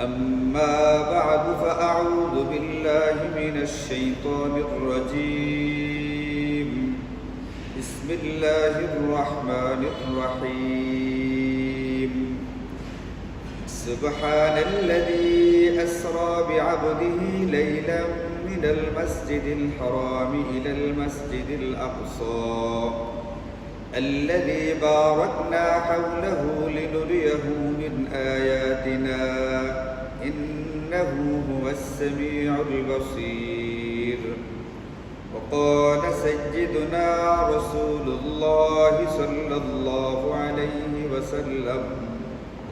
أما بعد فأعوذ بالله من الشيطان الرجيم بسم الله الرحمن الرحيم سبحان الذي أسرى بعبده ليلا من المسجد الحرام إلى المسجد الأقصى الذي باركنا حوله لنريه من آياتنا إنه هو السميع البصير وقال سيدنا رسول الله صلى الله عليه وسلم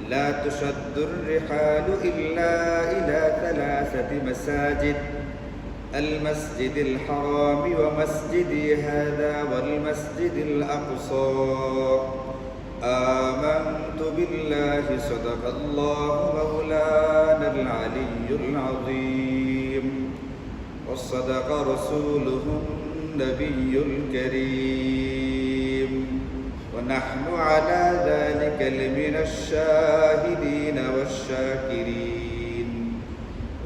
لا تشد الرحال إلا إلى 3 مساجد المسجد الحرام ومسجدي هذا والمسجد الأقصى آمنت بالله صدق الله مولانا العلي العظيم وصدق رسوله النبي الكريم ونحن على ذلك لمن الشاهدين والشاكرين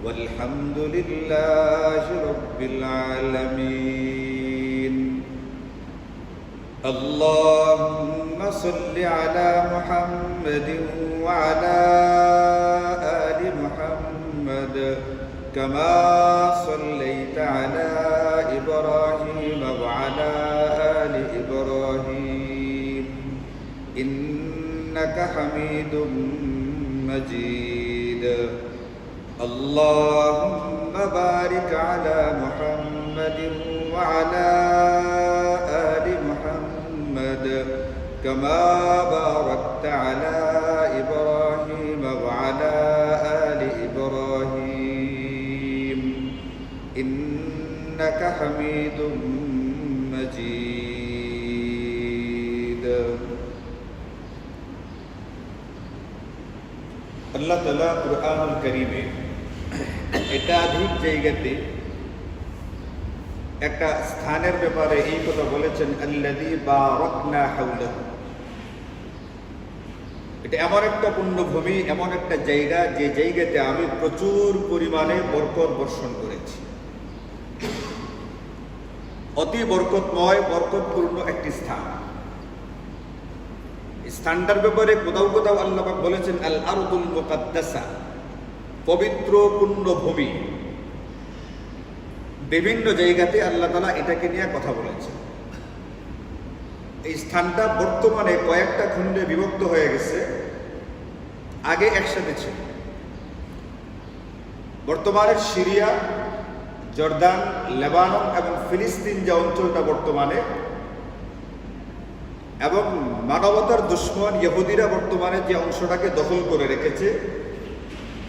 والحمد لله رب العالمين اللهم صل على محمد وعلى آل محمد كما صليت على إبراهيم وعلى آل إبراهيم إنك حميد مجيد اللهم بارك على محمد وعلى آل محمد كما باركت على إبراهيم وعلى آل إبراهيم إنك حميد مجيد আল্লাহ তাআলা কুরআনুল কারীমে একাধিক জায়গাতে একটা স্থানের ব্যাপারে এই কথা বলেছেন আল্লাযী বারাকনা হাওলাহু। এটা এমন একটা পুণ্যভূমি, এমন একটা জায়গা যে জায়গাতে আমি প্রচুর পরিমাণে বরকত বর্ষণ করেছি। অতি বরকতময়, বরকতপূর্ণ একটি স্থান। স্থানটার ব্যাপারে কোথাও কোথাও আল্লাহ পাক বলেছেন আল আরদুল মুকাদ্দাসা, পবিত্র পুণ্যভূমি। বিভিন্ন জায়গাতে আল্লাহ তাআলা এটাকে নিয়ে কথা বলেছেন। এই স্থানটা বর্তমানে কয়েকটা খণ্ডে বিভক্ত হয়ে গেছে, আগে একসাথে ছিল। বর্তমানে সিরিয়া, জর্দান, লেবানন এবং ফিলিস্তিন যে অঞ্চলটা বর্তমানে, এবং মানবতার দুশ্মন ইহুদিরা বর্তমানে যে অংশটাকে দখল করে রেখেছে,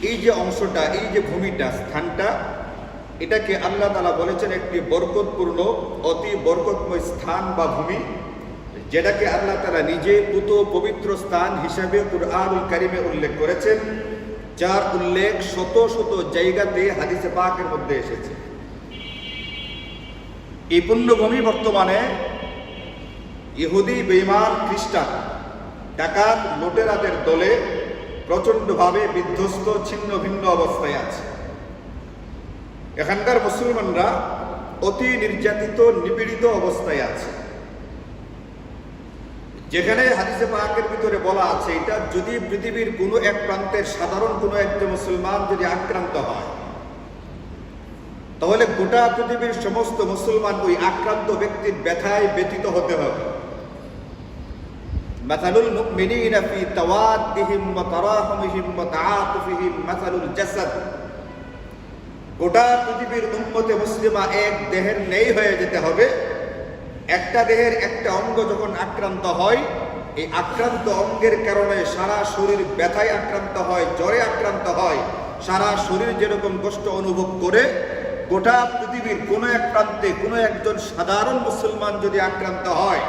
এই যে অংশটা, এই যে ভূমিটা, স্থানটা, এটাকে আল্লাহ তাআলা বলেছেন একটি বরকতপূর্ণ, অতি বরকতময় স্থান বা ভূমি, যেটাকে আল্লাহ তাআলা নিজে পুত পবিত্র স্থান হিসাবে কুরআনুল কারীমে উল্লেখ করেছেন, যার উল্লেখ শত শত জায়গাতে হাদিসে পাকের মধ্যে এসেছে। এই পুণ্যভূমি বর্তমানে ইহুদি, বেঈমান, খ্রিস্টান, ডাকাত, লুটেরাদের দলে প্রচণ্ডভাবে বিধ্বস্ত, ছিন্ন ভিন্ন অবস্থায় আছে। এখানকার মুসলমানরা অতি নির্যাতিত, নিপীড়িত অবস্থায় আছে। যেখানে হাদিসে পাকের ভিতরে বলা আছে, এটা যদি পৃথিবীর কোনো এক প্রান্তের সাধারণ কোনো একজন মুসলমান যদি আক্রান্ত হয়, তাহলে গোটা পৃথিবীর সমস্ত মুসলমান ওই আক্রান্ত ব্যক্তির ব্যথায় ব্যথিত হতে হবে। মাসালুল মুমিনিনা ফি তাওয়াদ্দিহিম ওয়া তারাহুমিহিম ওয়া তাআতুফিহিম মাসালুল জাসাদ। গোটা পৃথিবীর উম্মতে মুসলিমা এক দেহের ন্যায় হয়ে যেতে হবে। একটা দেহের একটা অঙ্গ যখন আক্রান্ত হয়, এই আক্রান্ত অঙ্গের কারণে সারা শরীর ব্যথায় আক্রান্ত হয়, জ্বরে আক্রান্ত হয়, সারা শরীর যেরকম কষ্ট অনুভব করে, গোটা পৃথিবীর কোনো এক প্রান্তে কোনো একজন সাধারণ মুসলমান যদি আক্রান্ত হয়,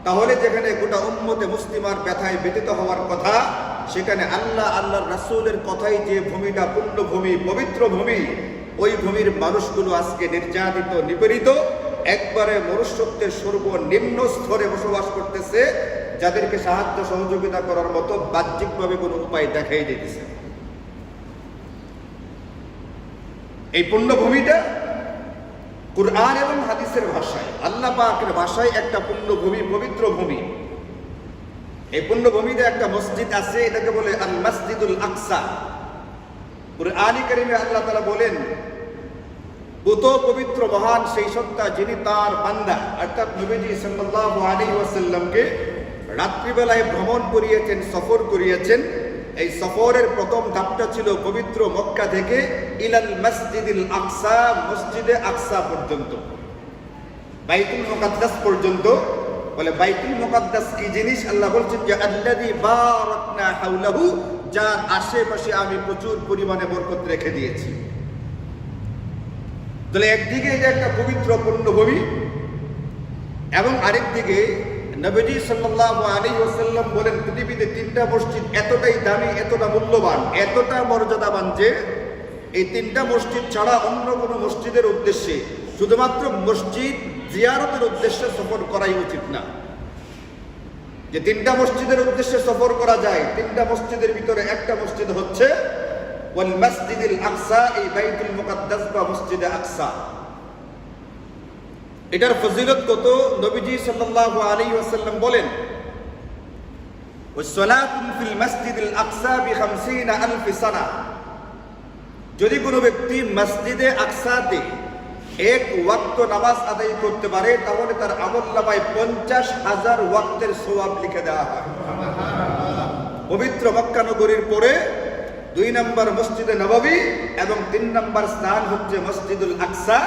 তাহলে যেখানে গোটা উম্মতে মুসলিমার ব্যথায় ব্যতীত হওয়ার কথা, সেখানে আল্লাহর রাসূলের কথাই যে ভূমিটা পুণ্যভূমি, পবিত্র ভূমি, ওই ভূমির মানুষগুলো আজকে নির্যাতিত, নিপীড়িত, একবারে মনুষ্যত্বের সর্বনিম্ন স্তরে বসবাস করতেছে, যাদেরকে সাহায্য সহযোগিতা করার মতো বাহ্যিকভাবে কোনো উপায় দেখাই দিতেছে। এই পুণ্যভূমিটা কুরআন এবং হাদিসের ভাষায়, আল্লাহ পাকের ভাষায় একটা পুণ্যভূমি, পবিত্র ভূমি। এই পুণ্যভূমিতে একটা মসজিদ আছে, এটাকে বলে আল মসজিদুল আকসা। কুরআন কারীমে আল্লাহ তাআলা বলেন, পুত পবিত্র মহান সেই সত্তা যিনি তার বান্দা অর্থাৎ নবীজি সাল্লাল্লাহু আলাইহি ওয়াসাল্লামকে রাত্রিবেলায় ভ্রমণ করিয়েছেন, সফর করিয়েছেন। এই সফরের প্রথম ধাপটা ছিল পবিত্র মক্কা থেকে ইলাল মসজিদুল আকসা, মসজিদে আকসা পর্যন্ত, বাইতুল মুকাদ্দাস পর্যন্ত। বলে বাইতুল মুকাদ্দাস কি জিনিস? আল্লাহ বলছেন যে আল্লাযী বারাকনা হাওলাহু, যার আশেপাশে আমি প্রচুর পরিমাণে বরকত রেখে দিয়েছি। তাহলে একদিকে এটা একটা পবিত্র পুণ্যভূমি এবং আরেকদিকে নবীজি সাল্লাল্লাহু আলাইহি ওয়াসাল্লাম বলেন পৃথিবীতে তিনটা মসজিদ এতটাই দামি, এতটা মূল্যবান, এতটা মর্যাদাবান যে এই তিনটা মসজিদ ছাড়া অন্য কোনো মসজিদের উদ্দেশ্যে, শুধুমাত্র মসজিদ জিয়ারতের উদ্দেশ্যে সফর করাই উচিত না। যে তিনটা মসজিদের উদ্দেশ্যে সফর করা যায়, তিনটা মসজিদের ভিতরে একটা মসজিদ হচ্ছে ওয়াল মসজিদুল আকসা, এই বাইতুল মুকাদ্দাস বা মসজিদে আকসা। এটার ফজিলত কত? নবীজি সাল্লাল্লাহু আলাইহি ওয়াসাল্লাম বলেন, ওয়াসসালাতুন ফিল মসজিদুল আকসা বি50,000 সানা। যদি কোনো ব্যক্তি মসজিদে আকসাতে এক ওয়াক্ত নামাজ আদায় করতে পারে, তাহলে তার আমলনামায় 50,000 ওয়াক্তের সওয়াব লিখে দেওয়া হয়। পবিত্র মক্কা নগরীর পরে 2 নম্বর মসজিদে নববী এবং 3 নম্বর স্থান হচ্ছে মসজিদুল আকসা।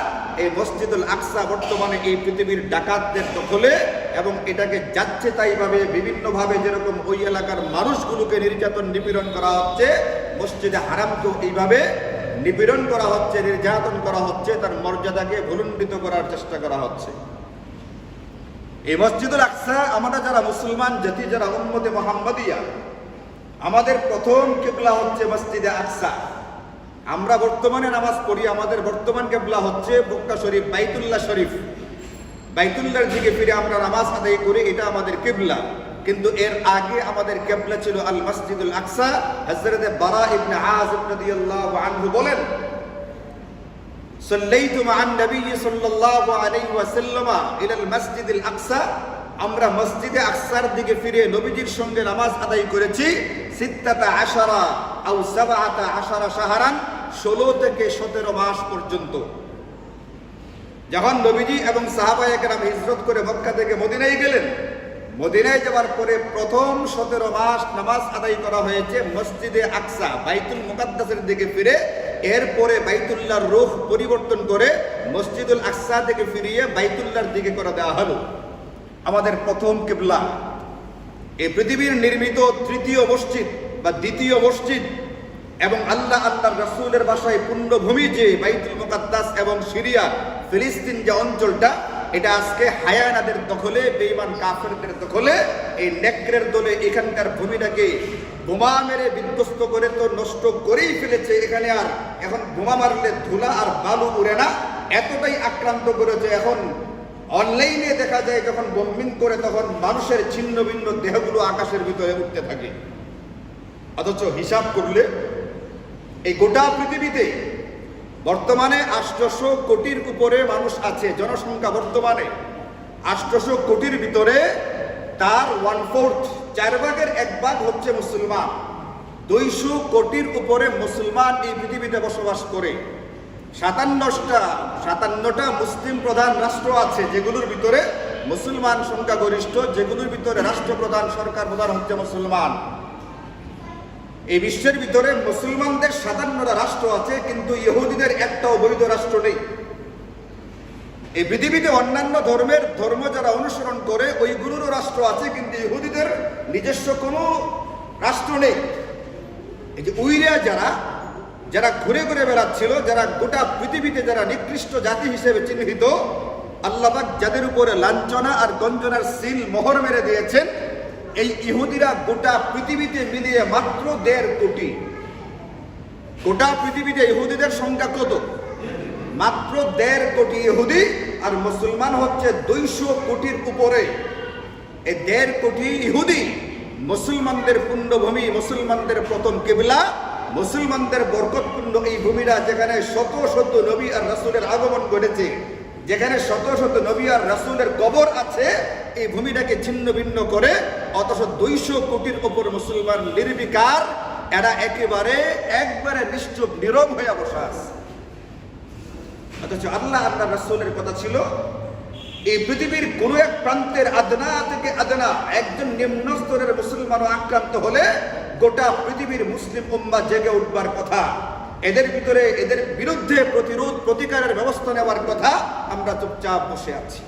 এই মসজিদুল আকসা বর্তমানে এই পৃথিবীর ডাকাতদের দখলে, এবং এটাকে যাচ্ছে তাই ভাবে বিভিন্নভাবে, যেরকম ওই এলাকার মানুষগুলোকে নির্যাতন নিপীড়ন করা হচ্ছে, মসজিদে হারামকেও এইভাবে নিপীড়ন করা হচ্ছে, নির্যাতন করা হচ্ছে, তার মর্যাদাকে ভুলুণ্ঠিত করার চেষ্টা করা হচ্ছে। এই মসজিদুল আকসা আমরা যারা মুসলমান জাতি, যারা উম্মতে মুহাম্মাদিয়া, আমাদের প্রথম কিবলা হচ্ছে মসজিদে আকসা। আমরা বর্তমানে নামাজ পড়ি, আমাদের বর্তমান কিবলা হচ্ছে মক্কা শরীফ, বাইতুল্লাহ শরীফ। বাইতুল্লাহর দিকে ফিরে আমরা নামাজ আদায় করি, এটা আমাদের কিবলা। কিন্তু এর আগে আমাদের কিবলা ছিল আল মসজিদুল আকসা। হযরত বারা ইবনে আযিব রাদিয়াল্লাহু আনহু বলেন, সাল্লাইতু মা'আন নবী সাল্লাল্লাহু আলাইহি ওয়াসাল্লাম ইলাল মসজিদুল আকসা। আমরা মসজিদে আকসার দিকে ফিরে নবীজির সঙ্গে নামাজ আদায় করেছি 16 আও 17 শাহরান, 16 থেকে 17 মাস পর্যন্ত। যখন নবীজি এবং সাহাবায়ে কেরাম হিজরত করে মক্কা থেকে মদিনায় গেলেন, মদিনায় যাওয়ার পরে প্রথম 17 মাস নামাজ আদায় করা হয়েছে মসজিদে আকসা, বাইতুল মুকাদ্দাসের দিকে ফিরে। এরপরে বাইতুল্লাহর রুখ পরিবর্তন করে মসজিদুল আকসা থেকে ফিরিয়ে বাইতুল্লাহর দিকে করে দেওয়া হলো। আমাদের প্রথম কিবলা এই পৃথিবীর নির্মিত তৃতীয় মসজিদ বা দ্বিতীয় মসজিদ, এবং আল্লাহর রাসূলের ভাষায় পুণ্যভূমি যে বাইতুল মুকাদ্দাস এবং সিরিয়া ফিলিস্তিন যে অঞ্চলটা, এটা আজকে হায়ানাদের দখলে, বেঈমান কাফেরদের দখলে। এই নেকড়ের দলে এখানকার ভূমিটাকে বোমা মেরে বিধ্বস্ত করে তো নষ্ট করেই ফেলেছে। এখানে আর এখন বোমা মারলে ধুলা আর বালু উড়ে না, এতটাই আক্রান্ত করেছে। এখন অনলাইনে দেখা যায় যখন বোম্বিং করে, তখন মানুষের ছিন্ন ভিন্ন দেহগুলো আকাশের ভিতরে উঠতে থাকে। অথচ হিসাব করলে এই গোটা পৃথিবীতে বর্তমানে 800 কোটির উপরে মানুষ আছে। জনসংখ্যা বর্তমানে 800 কোটির ভিতরে তার 1/4, 4/1 হচ্ছে মুসলমান। 200 কোটির উপরে মুসলমান এই পৃথিবীতে বসবাস করে। 57টা মুসলিম প্রধান রাষ্ট্র আছে, যেগুলোর ভিতরে মুসলমান সংখ্যাগরিষ্ঠ, যেগুলোর ভিতরে রাষ্ট্রপ্রধান, সরকার প্রধান হচ্ছে মুসলমান। এই বিশ্বের ভিতরে মুসলমানদের 57টা রাষ্ট্র আছে, কিন্তু ইহুদিদের একটাও বৈধ রাষ্ট্র নেই। এই পৃথিবীতে অন্যান্য ধর্ম যারা অনুসরণ করে ওইগুলোরও রাষ্ট্র আছে, কিন্তু ইহুদিদের নিজস্ব কোনো রাষ্ট্র নেই। এই যে উইরা যারা ঘুরে ঘুরে বেড়াচ্ছিল, যারা গোটা পৃথিবীতে যারা নিকৃষ্ট জাতি হিসেবে চিহ্নিত, আল্লাহ পাক যাদের উপরে লাঞ্ছনা আর গঞ্জনার সিল মোহর মেরে দিয়েছেন, এই ইহুদিরা গোটা পৃথিবীতে মিলিয়ে মাত্র 1.5 কোটি। গোটা পৃথিবীতে ইহুদিদের সংখ্যা কত? মাত্র 1.5 কোটি ইহুদি, আর মুসলমান হচ্ছে 200 কোটির উপরে। এই 1.5 কোটি ইহুদি মুসলমানদের পুণ্যভূমি, মুসলমানদের প্রথম কিবলা মুসলমানদের বরকতপূর্ণ এই ভূমিটা, যেখানে শত শত নবী আর রাসূলের আগমন ঘটেছে, যেখানে শত শত নবী আর রাসূলের কবর আছে, এই ভূমিটাকে ছিন্ন ভিন্ন করে অথচ 200 কোটির ওপর মুসলমান নির্বিকার, এরা একবারে নিশ্চুপ নীরব হয়ে বসে আছে। অথচ আল্লাহ রাসূলের কথা ছিল, এই পৃথিবীর কোন এক প্রান্তের আদনা থেকে আদনা একজন নিম্ন স্তরের মুসলমানও আক্রান্ত হলে গোটা পৃথিবীর মুসলিম উম্মাহ জেগে উঠবার কথা, এদের ভিতরে এদের বিরুদ্ধে প্রতিরোধ প্রতিকারের ব্যবস্থা নেওয়ার কথা। আমরা চুপচাপ বসে আছি।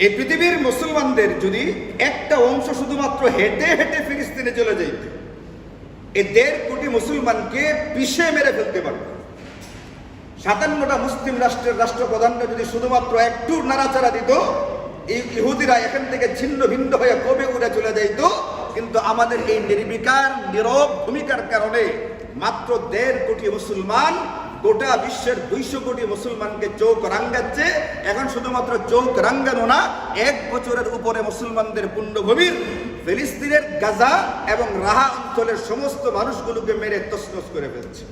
এই পৃথিবীর মুসলমানদের যদি একটা অংশ শুধুমাত্র হেঁটে হেঁটে ফিলিস্তিনে চলে যেত, এই 1.5 কোটি মুসলমানকে পিষে মেরে ফেলতে পারবে। 57টা মুসলিম রাষ্ট্রের রাষ্ট্রপ্রধানরা যদি শুধুমাত্র একটু নাড়াচাড়া দিত, এই ইহুদিরা এখান থেকে ছিন্ন ভিন্ন হয়ে কবে উড়ে চলে যাইত। কিন্তু আমাদের এই নির্বিকার নীরব ভূমিকার কারণে মাত্র 1.5 কোটি মুসলমান গোটা বিশ্বের 200 কোটি মুসলমানকে চোখ রাঙ্গাচ্ছে। এখন শুধুমাত্র চোখ রাঙ্গানো না, 1 বছরের উপরে মুসলমানদের পুণ্যভূমির ফিলিস্তিনের গাজা এবং রাহা অঞ্চলের সমস্ত মানুষগুলোকে মেরে তছনছ করে ফেলছে।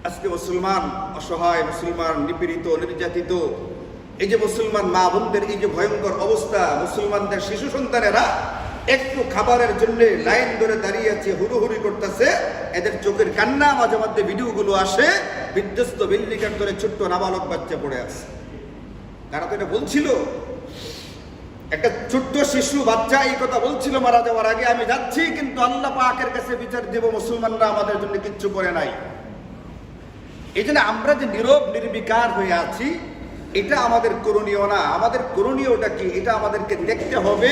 আজকে মুসলমান অসহায়, মুসলমান নিপীড়িত নির্যাতিত, এই যে মুসলমান মা বোনদের এই যে ভয়ঙ্কর অবস্থা, মুসলমানদের শিশু সন্তানেরা একটু খাবারের জন্য লাইন ধরে দাঁড়িয়ে আছে, হুড়োহুড়ি করতেছে, এদের চোখের কান্না মাঝে মধ্যে ভিডিওগুলো আসে, বিধ্বস্ত বিল্ডিংয়ের ধরে ছোট্ট নাবালক বাচ্চা পড়ে আছে। তারা তো এটা বলছিল, একটা ছোট্ট শিশু বাচ্চা এই কথা বলছিল মারা যাওয়ার আগে, আমি যাচ্ছি কিন্তু আল্লাহ পাকের কাছে বিচার দেব, মুসলমানরা আমাদের জন্য কিচ্ছু করে নাই। এই জন্য আমরা যে নীরব নির্বিকার হয়ে আছি, এটা আমাদের করণীয় না। আমাদের করণীয়টা কি? এটা আমাদেরকে দেখতে হবে,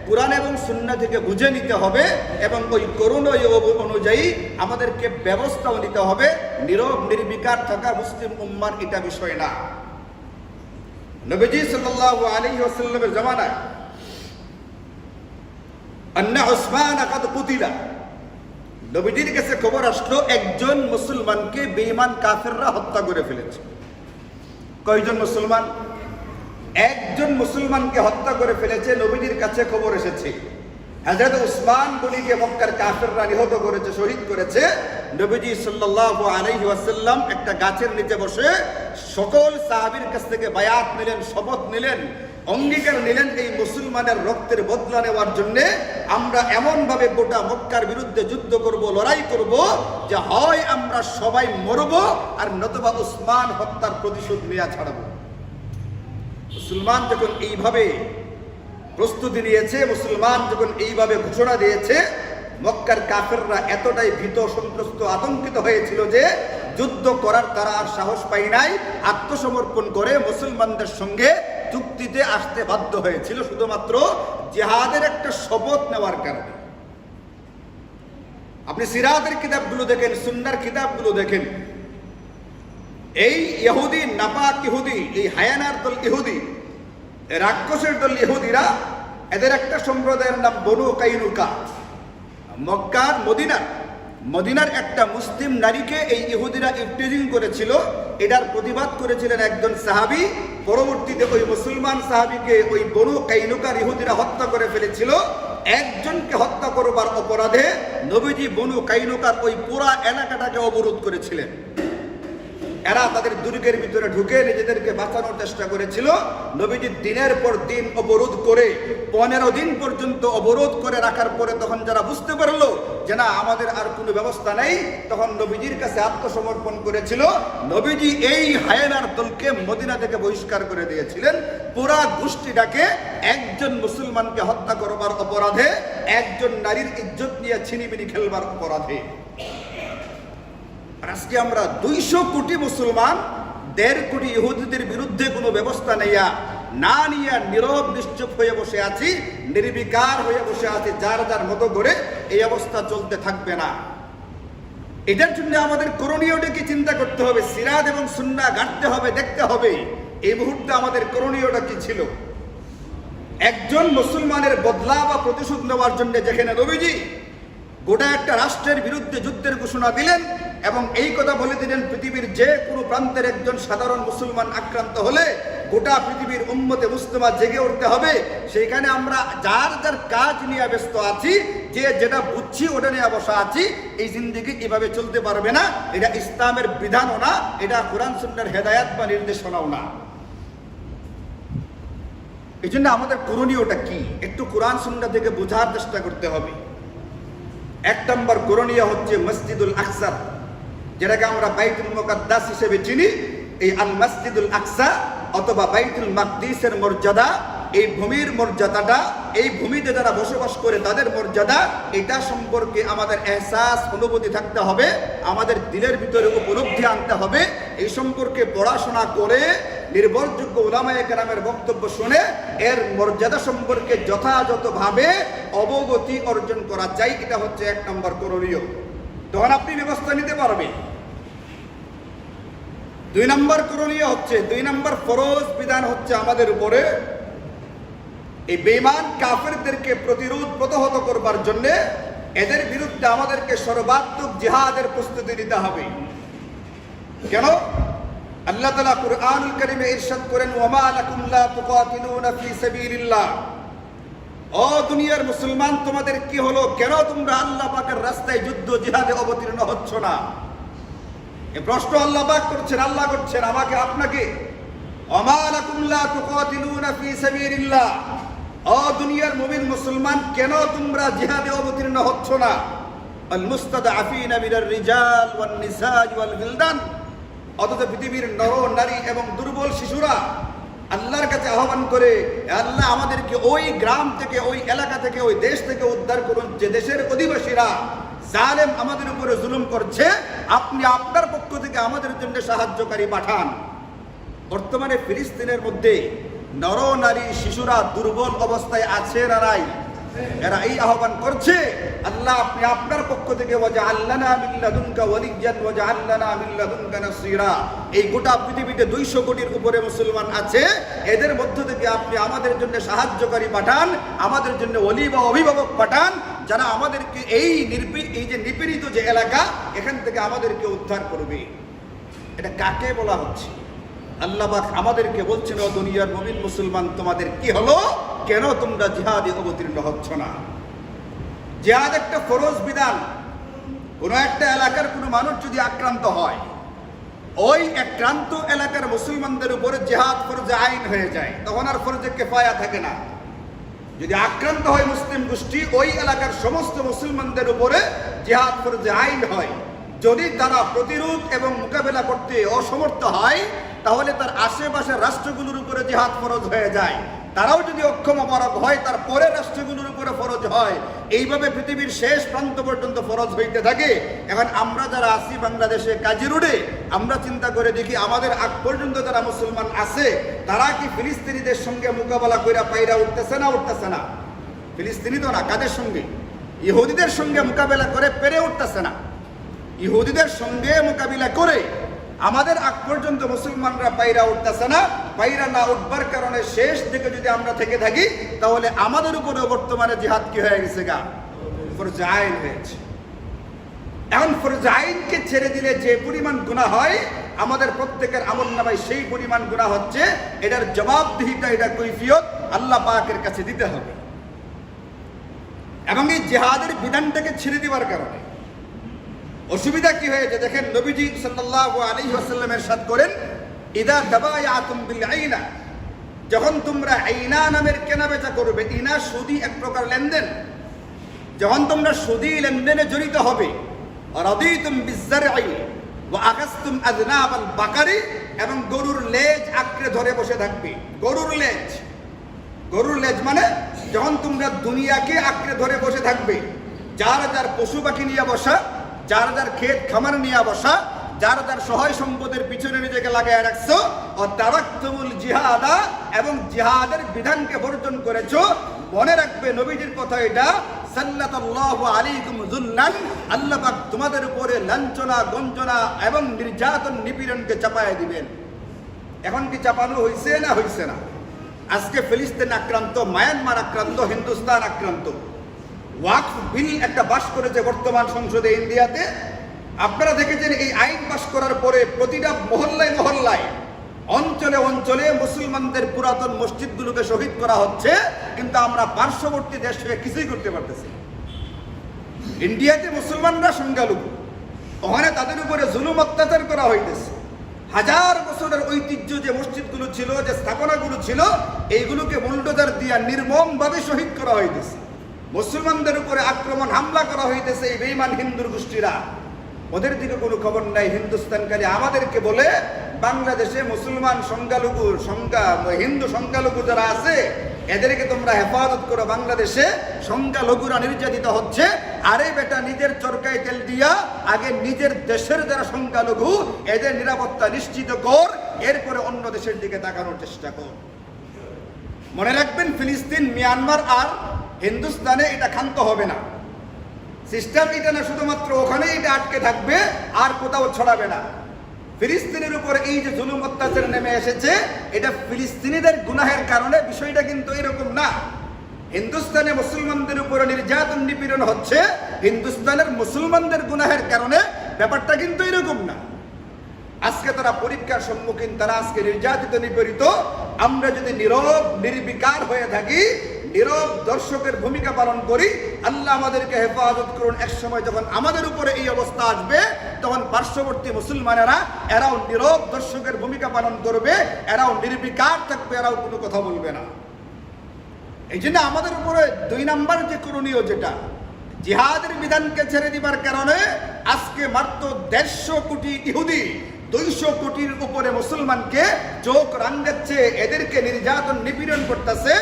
কুরআন এবং সুন্নাহ থেকে বুঝে নিতে হবে এবং ওই করণীয় অনুযায়ী আমাদেরকে ব্যবস্থাও নিতে হবে। নীরব নির্বিকার থাকা মুসলিম উম্মার এটা বিষয় না। নবীজি সাল্লাল্লাহু আলাইহি ওয়াসাল্লামের জামানায় আন্না উসমান কাদ কুতিলা, নবীজির কাছে খবর আসলো একজন মুসলমানকে বেঈমান কাফেররা হত্যা করে ফেলেছে। কয়জন মুসলমান? একজন মুসলমানকে হত্যা করে ফেলেছে। নবীজির কাছে খবর এসেছে হযরত উসমান গনিকে মক্কার কাফেররা নিহত করেছে, শহীদ করেছে। নবীজি সাল্লাল্লাহু আলাইহি ওয়াসাল্লাম একটা গাছের নিচে বসে সকল সাহাবীর কাছ থেকে বায়াত নিলেন, শপথ নিলেন, অঙ্গীকার নিলেন এই মুসলমানের রক্তের বদলা নেওয়ার জন্য আমরা এমন ভাবে গোটা মক্কার বিরুদ্ধে যুদ্ধ করব, লড়াই করব যে হয় আমরা সবাই মরব আর নতুবা উসমান হত্যার প্রতিশোধ নেওয়া ছাড়ব। মুসলমান যখন এইভাবে প্রস্তুতি নিয়েছে, মুসলমান যখন এইভাবে ঘোষণা দিয়েছে, মক্কার কাফেররা এতটাই ভীত, সন্ত্রস্ত, আতঙ্কিত হয়েছিল যে যুদ্ধ করার তারা আর সাহস পায় নাই, আত্মসমর্পণ করে মুসলমানদের সঙ্গে চুক্তিতে আসতে বাধ্য হয়েছিল শুধুমাত্র জিহাদের একটা শপথ নেওয়ার কারণে। আপনি সিরাতের কিতাবগুলো দেখেন, সুন্নাহর কিতাবগুলো দেখেন, এই ইহুদি, নাপাক ইহুদি, এই হায়ানার দল ইহুদি, রাক্ষসের দল ইহুদিরা, এদের একটা সম্প্রদায়ের নাম বনু কাইনুকা। মক্কার মদিনার একটা মুসলিম নারীকে এই ইহুদিরা ইফটিজিং করেছিল। এটার প্রতিবাদ করেছিলেন একজন সাহাবী। পরবর্তীতে ওই মুসলমান সাহাবীকে ওই বনু কাইনুকার ইহুদিরা হত্যা করে ফেলেছিল। একজনকে হত্যা করবার অপরাধে নবীজি বনু কাইনুকার ওই পুরা এলাকাটাকে অবরোধ করেছিলেন। এরা তাদের দুর্গের ভিতরে ঢুকে নিজেদেরকে বাঁচানোর চেষ্টা করেছিল। নবীজি দিনের পর দিন অবরোধ করে 15 দিন পর্যন্ত অবরোধ করে রাখার পরে তখন যারা বুঝতে পারলো যে না, আমাদের আর কোনো ব্যবস্থা নেই, তখন নবীজির কাছে আত্মসমর্পণ করেছিল। নবীজি এই হায়ানার দলকে মদিনা থেকে বহিষ্কার করে দিয়েছিলেন। পুরা গোষ্ঠীটাকে একজন মুসলমানকে হত্যা করবার অপরাধে, একজন নারীর ইজ্জত নিয়ে ছিনিমিনি খেলবার অপরাধে। আজকে আমরা 200 কোটি মুসলমান 1.5 কোটি ইহুদিদের বিরুদ্ধে কোনো ব্যবস্থা নেয়া না নিয়ে নীরব নিশ্চুপ হয়ে বসে আছি, নির্বিকার হয়ে বসে আছি। যার যার মতো করে এই অবস্থা চলতে থাকবে না। এটার জন্য আমাদের করণীয়টাকে চিন্তা করতে হবে, সিরাত এবং সুন্নাহ ঘাঁটতে হবে, দেখতে হবে এই মুহূর্তে আমাদের করণীয়টা কি ছিল। একজন মুসলমানের বদলা বা প্রতিশোধ নেওয়ার জন্য যেখানে নবীজি গোটা একটা রাষ্ট্রের বিরুদ্ধে যুদ্ধের ঘোষণা দিলেন এবং এই কথা বলে দিলেন পৃথিবীর যে কোনো প্রান্তের একজন সাধারণ মুসলমান আক্রান্ত হলে গোটা পৃথিবীর উম্মতে মুসলিমা জেগে উঠতে হবে। সেইখানে আমরা যার যার কাজ নিয়ে ব্যস্ত আছি, যে যেটা বুঝছি ওটা নিয়ে বসা আছি, এই জিন্দেগি এভাবে চলতে পারবে না। এটা ইসলামের বিধানও না, এটা কোরআন সুন্নাহর হেদায়াত বা নির্দেশনাও না। এই জন্য আমাদের করণীয়টা কি, একটু কোরআন সুন্নাহ থেকে বোঝার চেষ্টা করতে হবে। 1 নম্বর করণীয় হচ্ছে মসজিদুল আকসা, যেটাকে আমরা বাইতুল মুকাদ্দাস হিসেবে চিনি। এই আল মসজিদুল আকসা অথবা বাইতুল মাকদিসের মর্যাদা, এই ভূমির মর্যাদাটা, এই ভূমিতে যারা বসবাস করে তাদের মর্যাদা, এটা সম্পর্কে আমাদের এহসাস অনুভূতি থাকতে হবে, আমাদের দিলের ভিতরে উপলব্ধি আনতে হবে। এই সম্পর্কে পড়াশোনা করে নির্ভরযোগ্য উলামায়ে কেরামের বক্তব্য শুনে এর মর্যাদা সম্পর্কে যথাযথভাবে অবগতি অর্জন করা চাই। এটা হচ্ছে 1 নম্বর করণীয়। তখন আপনি ব্যবস্থা নিতে পারবেন। 2 নম্বর করণীয় হচ্ছে, 2 নম্বর ফরজ বিধান হচ্ছে আমাদের উপরে এই বেঈমান কাফেরদেরকে প্রতিহত করবার জন্য এদের বিরুদ্ধে আমাদেরকে সর্বাত্মক জিহাদের প্রস্তুতি নিতে হবে। কেন? আল্লাহ তাআলা কুরআনুল কারীমে ইরশাদ করেন, ওয়ামা লাকুম লা তুকাতিলুনা ফি সাবিলিল্লাহ। ও দুনিয়ার মুসলমান, তোমাদের কি হলো? কেন তোমরা আল্লাহ পাকের রাস্তায় যুদ্ধ জিহাদে অবতীর্ণ হচ্ছ না? এই প্রশ্ন আল্লাহ পাক করছেন, আল্লাহ করছেন আমাকে আপনাকে। ওয়ামা লাকুম লা তুকাতিলুনা ফি সাবিলিল্লাহ। ও দুনিয়ার মুমিন মুসলমান, কেন তোমরা জিহাদে অবতীর্ণ হচ্ছ না? আল মুস্তাদআফিনা মিনার রিজাল ওয়ান নিসা ওয়াল বিলদান। অথচ পৃথিবীর নর নারী এবং দুর্বল শিশুরা আল্লাহর কাছে আহ্বান করে, আল্লাহ আমাদেরকে ওই গ্রাম থেকে, ওই এলাকা থেকে, ওই দেশ থেকে উদ্ধার করুন যে দেশের অধিবাসীরা জালেম আমাদের উপরে জুলুম করছে, আপনি আপনার পক্ষ থেকে আমাদের জন্য সাহায্যকারী পাঠান। বর্তমানে ফিলিস্তিনের মধ্যে নর নারী শিশুরা দুর্বল অবস্থায় আছে না নাই? এরা এই আহ্বান করছে, আল্লাহ আপনি আপনার পক্ষ থেকে ওয়াজআলনা মিন লাদুনকা ওয়ালিয়্যান ওয়াজআলনা মিন লাদুনকা নাসীরা। এই গোটা পৃথিবীতে 200 কোটির উপরে মুসলমান আছে, এদের মধ্য থেকে আপনি আমাদের জন্য সাহায্যকারী পাঠান, আমাদের জন্য ওলি বা অভিভাবক পাঠান, যারা আমাদেরকে এই যে নিপীড়িত যে এলাকা, এখান থেকে আমাদেরকে উদ্ধার করবে। এটা কাকে বলা হচ্ছে? আল্লাহ পাক আমাদেরকে বলছেন, ও দুনিয়ার মুমিন মুসলমান, তোমাদের কি হলো? কেন তোমরা জিহাদে অবতীর্ণ হচ্ছ না? জিহাদ একটা ফরজ বিধান। কোন একটা এলাকার কোনো মানুষ যদি আক্রান্ত হয়, ওই আক্রান্ত এলাকার মুসলমানদের উপরে জিহাদ ফরজে আইন হয়ে যায়, তখন আর ফরজে কিফায়া থাকে না। যদি আক্রান্ত হয় মুসলিম গোষ্ঠী, ওই এলাকার সমস্ত মুসলমানদের উপরে জিহাদ ফরজে আইন হয়। যদি তারা প্রতিরোধ এবং মোকাবেলা করতে অসমর্থ হয়, তাহলে তার আশেপাশের রাষ্ট্রগুলোর উপরে জিহাদ ফরজ হয়ে যায়। তারাও যদি অক্ষম অপারগ হয়, তার পরে রাষ্ট্রগুলোর উপরে ফরজ হয়। এইভাবে পৃথিবীর শেষ প্রান্ত পর্যন্ত ফরজ হইতে থাকে। এখন আমরা যারা আছি বাংলাদেশে কাজী রোডে, আমরা চিন্তা করে দেখি আমাদের আগ পর্যন্ত যারা মুসলমান আছে, তারা কি ফিলিস্তিনিদের সঙ্গে মোকাবেলা করে পাইরা উঠতেছে না? উঠতেছে না। ফিলিস্তিনি তো না, কাদের সঙ্গে? ইহুদিদের সঙ্গে মোকাবেলা করে পেরে উঠতেছে না। ইহুদিদের সঙ্গে মোকাবিলা করে আমাদের আগ পর্যন্ত মুসলমানরা পাইরা উঠতেছে না। পাইরা না উঠবার কারণে শেষ দিকে যদি আমরা থেকে থাকি, তাহলে আমাদের উপরে বর্তমানে জিহাদ কি হয়ে গেছে? ফরজে আইন হয়েছে। এখন ফরজে আইনকে ছেড়ে দিলে যে পরিমাণ গুনাহ হয়, আমাদের প্রত্যেকের আমলনামায় সেই পরিমাণ গুনাহ হচ্ছে। এটার জবাবদিহিতা, এটা কৈফিয়ত আল্লাহ পাকের কাছে দিতে হবে। এবং এই জিহাদের বিধানটাকে ছেড়ে দেওয়ার কারণে অসুবিধা কি হয়েছে দেখেন। নবীজি সাল্লাল্লাহু আলাইহি ওয়াসাল্লাম ইরশাদ করেন, ইদা তাবায়াতুম বিল আইনা, যখন তোমরা আইনা নামের কেনাবেচা করবে, ইনা সুদি এক প্রকার লেনদেন, যখন তোমরা সুদি লেনদেনে জড়িত হবে, রাদিতুম বিজজারই ওয়া আকাসতুম আযনাবাল বাকারি, এবং গরুর লেজ আঁকড়ে ধরে বসে থাকবে। গরুর লেজ মানে যখন তোমরা দুনিয়াকে আঁকড়ে ধরে বসে থাকবে, যার যার পশু পাখি নিয়ে বসা, যার যার ক্ষেত খামার নিয়ে বসা, যার যার সহায় সম্পদের পিছনে নিজেকে লাগায় রাখছো, ও তারাক্তুমুল জিহাদা, এবং জিহাদের বিধানকে বর্জন করেছো। মনে রাখবে নবীজির কথা এটা, সাল্লাল্লাহু আলাইকুম যুল্লান, আল্লাহ পাক তোমাদের উপরে লাঞ্ছনা, গঞ্জনা এবং নির্যাতন, নিপীড়নকে চাপায় দিবেন। এখন কি চাপানো হয়েছে না হয়েছে না? আজকে ফিলিস্তিন আক্রান্ত, মায়ানমার আক্রান্ত, হিন্দুস্তান আক্রান্ত। ওয়াকফ বিল একটা পাস করেছে বর্তমান সংসদে ইন্ডিয়াতে। আপনারা দেখেছেন এই আইন পাস করার পরে প্রতিটা মহল্লায় মহল্লায় অঞ্চলে অঞ্চলে মুসলমানদের পুরাতন মসজিদগুলোকে শহীদ করা হচ্ছে, কিন্তু আমরা পার্শ্ববর্তী দেশ হয়ে কিছুই করতে পারতেছি। ইন্ডিয়াতে মুসলমানরা সংখ্যালঘু, ওখানে তাদের উপরে জুলুম অত্যাচার করা হইতেছে। হাজার বছরের ঐতিহ্য যে মসজিদগুলো ছিল, যে স্থাপনাগুলো ছিল, এইগুলোকে বুলডোজার দিয়া নির্মমভাবে শহীদ করা হইতেছে। মুসলমানদের উপরে আক্রমণ হামলা করা হইতেছে এই বেঈমান হিন্দুর গোষ্ঠীরা। ওদের দিকে কোনো খবর নাই। হিন্দুস্তানকারী আমাদেরকে বলে বাংলাদেশে মুসলমান সংখ্যালঘু হিন্দু সংখ্যালঘু যারা আছে এদেরকে তোমরা হেফাজত করো, বাংলাদেশে সংখ্যালঘুরা নির্যাতিত হচ্ছে। আরে বেটা, নিজের চরকায় তেল দিয়া আগে নিজের দেশের যারা সংখ্যালঘু এদের নিরাপত্তা নিশ্চিত কর, এরপরে অন্য দেশের দিকে তাকানোর চেষ্টা কর। মনে রাখবেন, ফিলিস্তিন, মিয়ানমার আর হিন্দুস্তানে এটা ক্ষান্ত হবে না। সিস্টেম এটা না শুধুমাত্র ওখানেই এটা আটকে থাকবে, আর কোথাও ছড়াবে না। ফিলিস্তিনের উপর এই যে জুলুম অত্যাচার নেমে এসেছে, এটা ফিলিস্তিনিদের গুনাহের কারণে, বিষয়টা কিন্তু এরকম না। হিন্দুস্তানে মুসলমানদের উপর নির্যাতন নিপীড়ন হচ্ছে হিন্দুস্তানের মুসলমানদের গুনাহের কারণে, ব্যাপারটা কিন্তু এরকম না। আজকে তারা পরীক্ষার সম্মুখীন, তারা আজকে নির্যাতিত নিপীড়িত। আমরা যদি নীরব নির্বিকার হয়ে থাকি, নীরব দর্শকের ভূমিকা পালন করি, আল্লাহ আমাদেরকে হেফাজত করুন। এক সময় যখন আমাদের উপরে এই অবস্থা আসবে, তখন পার্শ্ববর্তী মুসলমানেরা এরাও নীরব দর্শকের ভূমিকা পালন করবে, এরাও নির্বিকার থাকবে, এরাও কোনো কথা বলবে না। এই জন্য আমাদের উপরে 2 নাম্বার যে করণীয়, যেটা জিহাদের বিধানকে ছেড়ে দিবার কারণে আজকে মাত্র 150 কোটি ইহুদি 200 কোটির উপরে মুসলমানকে চোখ রাঙাচ্ছে, এদেরকে নির্যাতন নিপীড়ন করতেছে।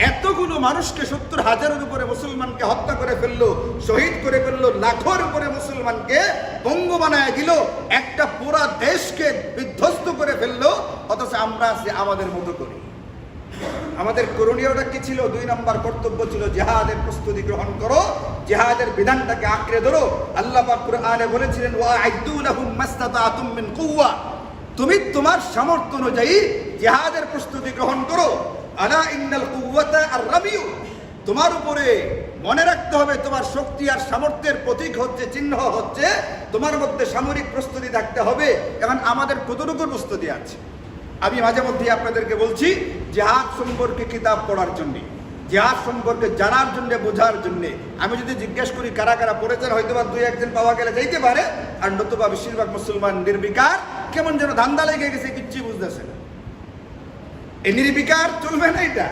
এতগুলো মানুষকে 70,000-এর উপরে মুসলমানকে হত্যা করে ফেললো, শহীদ করে ফেললো, লাখের উপরে মুসলমানকে পঙ্গু বানায় দিল, একটা পুরা দেশকে বিধ্বস্ত করে ফেললো। অথচ আমরা আমাদের মতো করি। আমাদের করণীয়টা কি ছিল? 2 নম্বর কর্তব্য ছিল জিহাদের প্রস্তুতি গ্রহণ করো, জিহাদের বিধানটাকে আঁকড়ে ধরো। আল্লাহ পাক কুরআনে বলেছিলেন, ওয়া'আইদু লাহুম মাসতাতা'তুম মিন কুওয়া, তুমি তোমার সামর্থ্য অনুযায়ী জিহাদের প্রস্তুতি গ্রহণ করো। আলা ইন্নাল কুওয়াতা আর-রামিউ, তোমার উপরে মনে রাখতে হবে, তোমার শক্তি আর সামর্থ্যের প্রতীক হচ্ছে, চিহ্ন হচ্ছে তোমার মধ্যে সামরিক প্রস্তুতি থাকতে হবে। এখন আমাদের কতটুকু প্রস্তুতি আছে? আমি মাঝে মধ্যে আপনাদেরকে বলছি, জিহাদ সম্পর্কে কিতাব পড়ার জন্যে, জিহাদ সম্পর্কে জানার জন্য, বোঝার জন্যে। আমি যদি জিজ্ঞেস করি কারা কারা পড়েছেন, হয়তো বা 2-1 পাওয়া গেলে যাইতে পারে, আর নতুবা বেশিরভাগ মুসলমান নির্বিকার, কেমন যেন ধান্দা লেগে গেছে, কিচ্ছু বুঝতেছে না। এই নির্বিকার চলবে না, এটা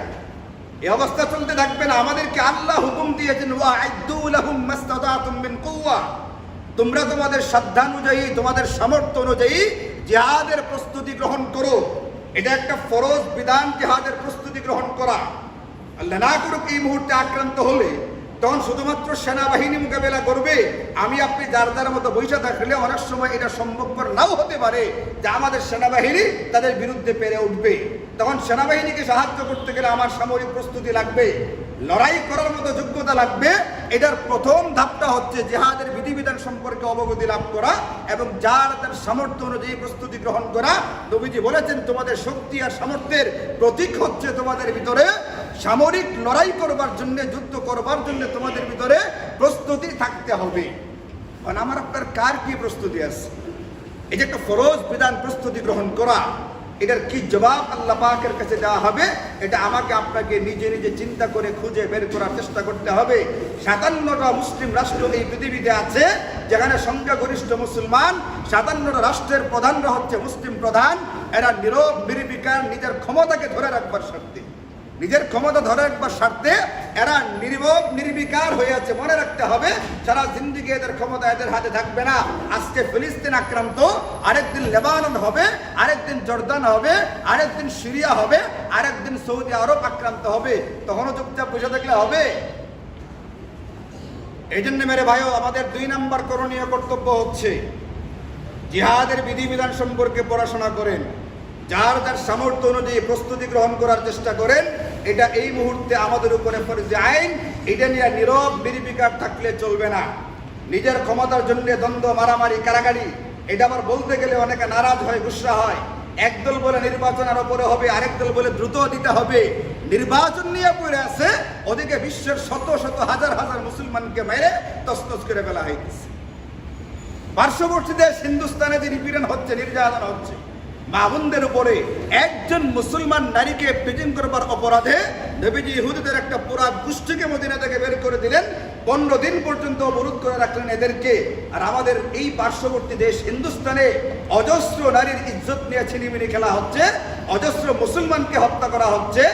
এই অবস্থা চলতে থাকবে না। আমাদেরকে আল্লাহ হুকুম দিয়েছেন, ওয়া'আইদু লাহুম মাসতাতা'তুম মিন কুওয়া, তোমরা তোমাদের সাধ্যানুযায়ী, তোমাদের সামর্থ্য অনুযায়ী জিহাদের প্রস্তুতি গ্রহণ করো। এটা একটা ফরজ বিধান, জিহাদের প্রস্তুতি গ্রহণ করা। আল্লাহ না করুক এই মুহূর্তে আক্রান্ত হলে, তখন শুধুমাত্র সেনাবাহিনী মোকাবেলা করবে। আমি আপনি যার যার মতো বৈশা থাকলে অনেক সময় এটা সম্ভবপর নাও হতে পারে যে আমাদের সেনাবাহিনী তাদের বিরুদ্ধে পেরে উঠবে। তখন সেনাবাহিনীকে সাহায্য করতে গেলে আমার সামরিক প্রস্তুতি লাগবে, লড়াই করার মতো যোগ্যতা লাগবে। এটার প্রথম ধাপটা হচ্ছে জিহাদের বিধিবিধান সম্পর্কে অবগতি লাভ করা এবং যার তার সামর্থ্য অনুযায়ী প্রস্তুতি গ্রহণ করা। নবীজি বলেছেন, তোমাদের শক্তি আর সামর্থ্যের প্রতীক হচ্ছে তোমাদের ভিতরে সামরিক লড়াই করবার জন্য, যুদ্ধ করবার জন্য তোমাদের ভিতরে প্রস্তুতি থাকতে হবে। কারণ আমার আপনার কার কি প্রস্তুতি আছে? এই যে একটা ফরজ বিধান, প্রস্তুতি গ্রহণ করা, এটার কি জবাব আল্লাহ পাকের কাছে দেওয়া হবে? এটা আমাকে আপনাকে নিজে নিজে চিন্তা করে খুঁজে বের করার চেষ্টা করতে হবে। 57টা মুসলিম রাষ্ট্র এই পৃথিবীতে আছে, যেখানে সংখ্যাগরিষ্ঠ মুসলমান। 57টা রাষ্ট্রের প্রধানরা হচ্ছে মুসলিম প্রধান। এরা নীরব নির্বিকার, নিজের ক্ষমতাকে ধরে রাখবার স্বার্থে, নিজের ক্ষমতা ধরে রাখবার স্বার্থে এরা নীরব নির্বিকার হয়ে আছে। মনে রাখতে হবে, সারা জিন্দিগি এদের ক্ষমতা এদের হাতে থাকবে না। আজকে ফিলিস্তিন আক্রান্ত, আরেকদিন লেবানন হবে, আরেকদিন জর্দান হবে, আরেকদিন সিরিয়া হবে, আরেকদিন সৌদি আরব আক্রান্ত হবে। তখনও চুপচাপ বসে থাকলে হবে? এই জন্য মেরে ভাইও, আমাদের 2 নম্বর করণীয় কর্তব্য হচ্ছে জিহাদের বিধিবিধান সম্পর্কে পড়াশোনা করেন, যার যার সামর্থ্য অনুযায়ী প্রস্তুতি গ্রহণ করার চেষ্টা করেন। এটা এই মুহূর্তে আমাদের উপরে ফরজে আইন। এটা নিয়ে নীরব নির্বিকার থাকলে চলবে না। নিজের ক্ষমতার জন্য দ্বন্দ্ব, মারামারি, কারাগারি, এটা আবার বলতে গেলে অনেকে নারাজ হয়, গুসরা হয়। একদল বলে নির্বাচন আরো পরে হবে, আরেক দল বলে দ্রুত দিতে হবে। নির্বাচন নিয়ে পড়ে আছে, ওদিকে বিশ্বের শত শত হাজার হাজার মুসলমানকে মেরে তছনছ করে ফেলা হয়েছে। পার্শ্ববর্তী দেশ হিন্দুস্তানে যে নিপীড়ন হচ্ছে, নির্যাতন হচ্ছে, মা বোনদের উপরে একজন মুসলমান নারীকে প্রেজেন্ট করবার অপরাধে নবীজি ইহুদিদের একটা পুরা গোষ্ঠীকে মদিনা থেকে বের করে দিলেন। 15 দিন পর্যন্ত অবরোধ করে রাখলেন এদেরকে। আর আমাদের এই পার্শ্ববর্তী দেশ হিন্দুস্তানে অজস্র নারীর ইজ্জত নিয়ে ছিনিমিনি খেলা হচ্ছে, অজস্র মুসলমানকে হত্যা করা হচ্ছে,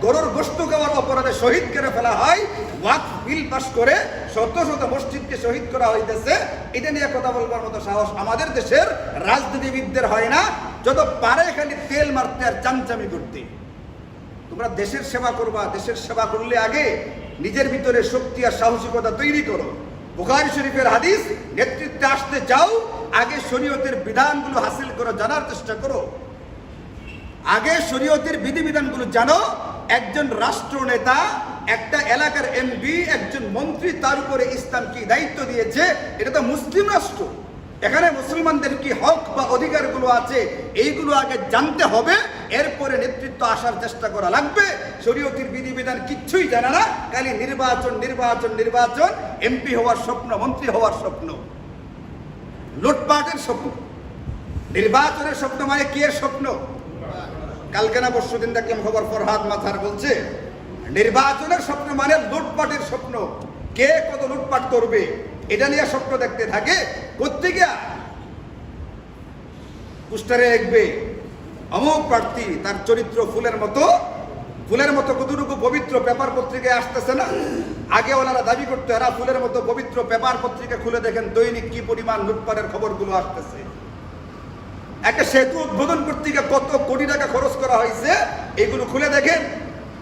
গরুর গোশত খাওয়ার অপরাধে শহীদ করে ফেলা হয়, ওয়াকফ বিল পাস করে শত শত মসজিদকে শহীদ করা হইতেছে। এটা নিয়ে কথা বলবার মতো সাহস আমাদের দেশের রাজনীতিবিদদের হয় না, যত পারে খালি তেল মারতে আর চামচামি করতে। তোমরা দেশের সেবা করবা, দেশের সেবা করলে আগে নিজের ভিতরে শক্তি আর সাহসিকতা তৈরি করো। বুখারী শরীফের হাদিস, নেতৃত্বে আসতে যাও আগে শরীয়তের বিধানগুলো হাসিল করো, জানার চেষ্টা করো। আগে শরীয়তের বিধিবিধানগুলো জানো। একজন রাষ্ট্রনেতা, একটা এলাকার এমপি, একজন মন্ত্রী, তার উপরে ইসলাম কি দায়িত্ব দিয়েছে, এটা তো মুসলিম রাষ্ট্র। এখানে মুসলমানদের কি হক বা অধিকারগুলো আছে এইগুলো আগে জানতে হবে, এরপরে নেতৃত্ব আসার চেষ্টা করা লাগবে। শরীয়তের বিধিবিধান কিচ্ছুই জানে না, খালি নির্বাচন নির্বাচন নির্বাচন, এমপি হওয়ার স্বপ্ন, মন্ত্রী হওয়ার স্বপ্ন, লুটপাটের স্বপ্ন। নির্বাচনের স্বপ্ন মানে কি এর স্বপ্ন? কালকে না পরশুদিন দেখলাম খবর, ফরহাদ মাথার বলছে নির্বাচনের স্বপ্ন মানে লুটপাটের স্বপ্ন। কে কত লুটপাট করবে এটা নিয়ে স্বপ্ন দেখতে থাকে। কোত্থেকে পোস্টারে লিখবে অমুক প্রার্থী, তার চরিত্র ফুলের মতো, ফুলের মতো কতটুকু পবিত্র, পেপার পত্রিকায় আসতেছে না? আগে ওনারা দাবি করতো এরা ফুলের মতো পবিত্র, পেপার পত্রিকা খুলে দেখেন দৈনিক কি পরিমাণ লুটপাটের খবরগুলো আসতেছে। একটা সেতু উদ্বোধন করতে গিয়ে কত কোটি টাকা খরচ করা হয়েছে, এগুলো খুলে দেখেন।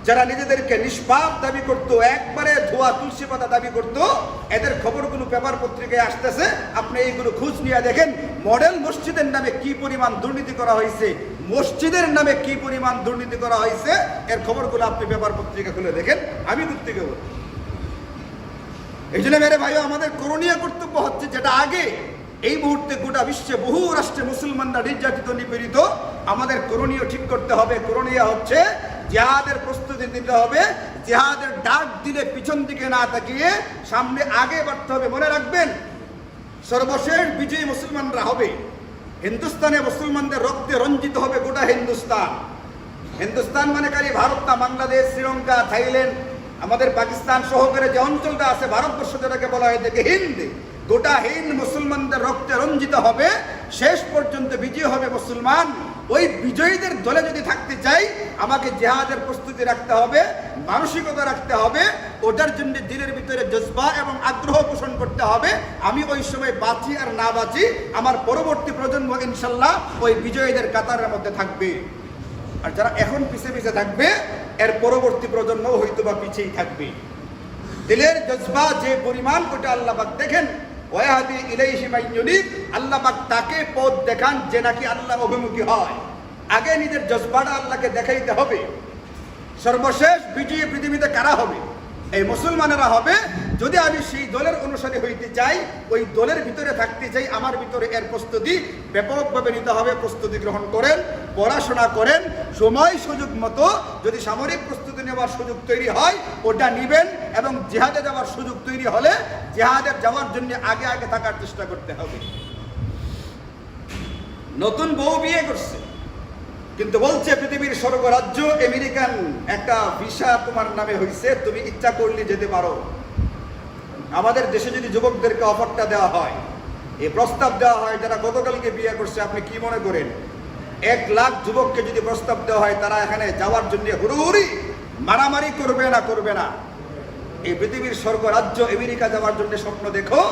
যারা নিজেদেরকে নিষ্পাপ দাবি করতো, একবারে ধোয়া তুলসী পাতা দাবি করতো, এদের খবরগুলো পেপার পত্রিকায় আসতেছে। আপনি এইগুলো খোঁজ নিয়ে দেখেন মডেল মসজিদের নামে কি পরিমাণ দুর্নীতি করা হয়েছে, মসজিদের নামে কি পরিমাণ দুর্নীতি করা হয়েছে, এর খবরগুলো আপনি পেপার পত্রিকা খুলে দেখেন। আমি প্রত্যেকে বলি, এই জন্য মেরে ভাইও আমাদের করণীয় কর্তব্য হচ্ছে, যেটা আগে এই মুহূর্তে গোটা বিশ্বে বহু রাষ্ট্রে মুসলমানরা নির্যাতিত নিপীড়িত, আমাদের করণীয় ঠিক করতে হবে। করণীয় হচ্ছে জিহাদের প্রস্তুতি নিতে হবে। জিহাদের ডাক দিলে পিছন দিকে না তাকিয়ে সামনে আগে বাড়তে হবে। মনে রাখবেন, সর্বশেষ বিজয়ী মুসলমানরা হবে। হিন্দুস্তানে মুসলমানদের রক্তে রঞ্জিত হবে গোটা হিন্দুস্তান। হিন্দুস্তান মানে খালি ভারত না, বাংলাদেশ, শ্রীলঙ্কা, থাইল্যান্ড, আমাদের পাকিস্তান সহকারে যে অঞ্চলটা আছে, ভারতবর্ষ যেটাকে বলা হয় থেকে হিন্দ, গোটা হিন্দ মুসলমানদের রক্তে রঞ্জিত হবে। শেষ পর্যন্ত বিজয় হবে মুসলমান। ওই বিজয়ীদের দলে যদি থাকতে চাই, আমাকে জিহাদের প্রস্তুতি রাখতে হবে, মানসিকতা রাখতে হবে, ওটার জন্য দিলের ভিতরে জজবা এবং আগ্রহ পোষণ করতে হবে। আমি ওই সময় বাঁচি আর না বাঁচি, আমার পরবর্তী প্রজন্ম ইনশাল্লাহ ওই বিজয়ীদের কাতারের মধ্যে থাকবে। আর যারা এখন পিছে পিছে থাকবে, এর পরবর্তী প্রজন্ম হয়তো বা পিছিয়েই থাকবে। দিলের জজবা যে পরিমাণ, ওটা আল্লাহ পাক দেখেন। ওয়াহদি ইলাইহি মান ইউনিব, আল্লাহ পাক তাকে পথ দেখান যে নাকি আল্লাহ অভিমুখী হয়। আগে নিজের জজবাটা আল্লাহকে দেখাইতে হবে। সর্বশেষ বিজয়ী পৃথিবীতে কারা হবে? এই মুসলমানেরা হবে। যদি আমি সেই দলের অনুসারী হইতে চাই, ওই দলের ভিতরে থাকতে চাই, আমার ভিতরে এর প্রস্তুতি ব্যাপকভাবে নিতে হবে। প্রস্তুতি গ্রহণ করেন, পড়াশোনা করেন, সময় সুযোগ মতো যদি সামরিক প্রস্তুতি নেওয়ার সুযোগ তৈরি হয় ওটা নিবেন, এবং জিহাদে যাওয়ার সুযোগ তৈরি হলে জিহাদে যাওয়ার জন্য আগে আগে থাকার চেষ্টা করতে হবে। নতুন বউ বিয়ে করছে, কিন্তু বলছে পৃথিবীর স্বর্গরাজ্য আমেরিকান একটা ভিসা তোমার নামে হয়েছে, তুমি ইচ্ছা করলে যেতে পারো। আমাদের দেশে যদি যুবকদেরকে অফারটা দেওয়া হয়, এই প্রস্তাব দেওয়া হয়, যারা গতকালকে বিয়ে করছে, আপনি কি মনে করেন 1 লাখ যুবককে যদি প্রস্তাব দেওয়া হয়, তারা এখানে যাওয়ার জন্য হুড়ুহুড়ি মারামারি করবে না? করবে না? এই পৃথিবীর স্বর্গরাজ্য আমেরিকা যাওয়ার জন্য স্বপ্ন দেখো,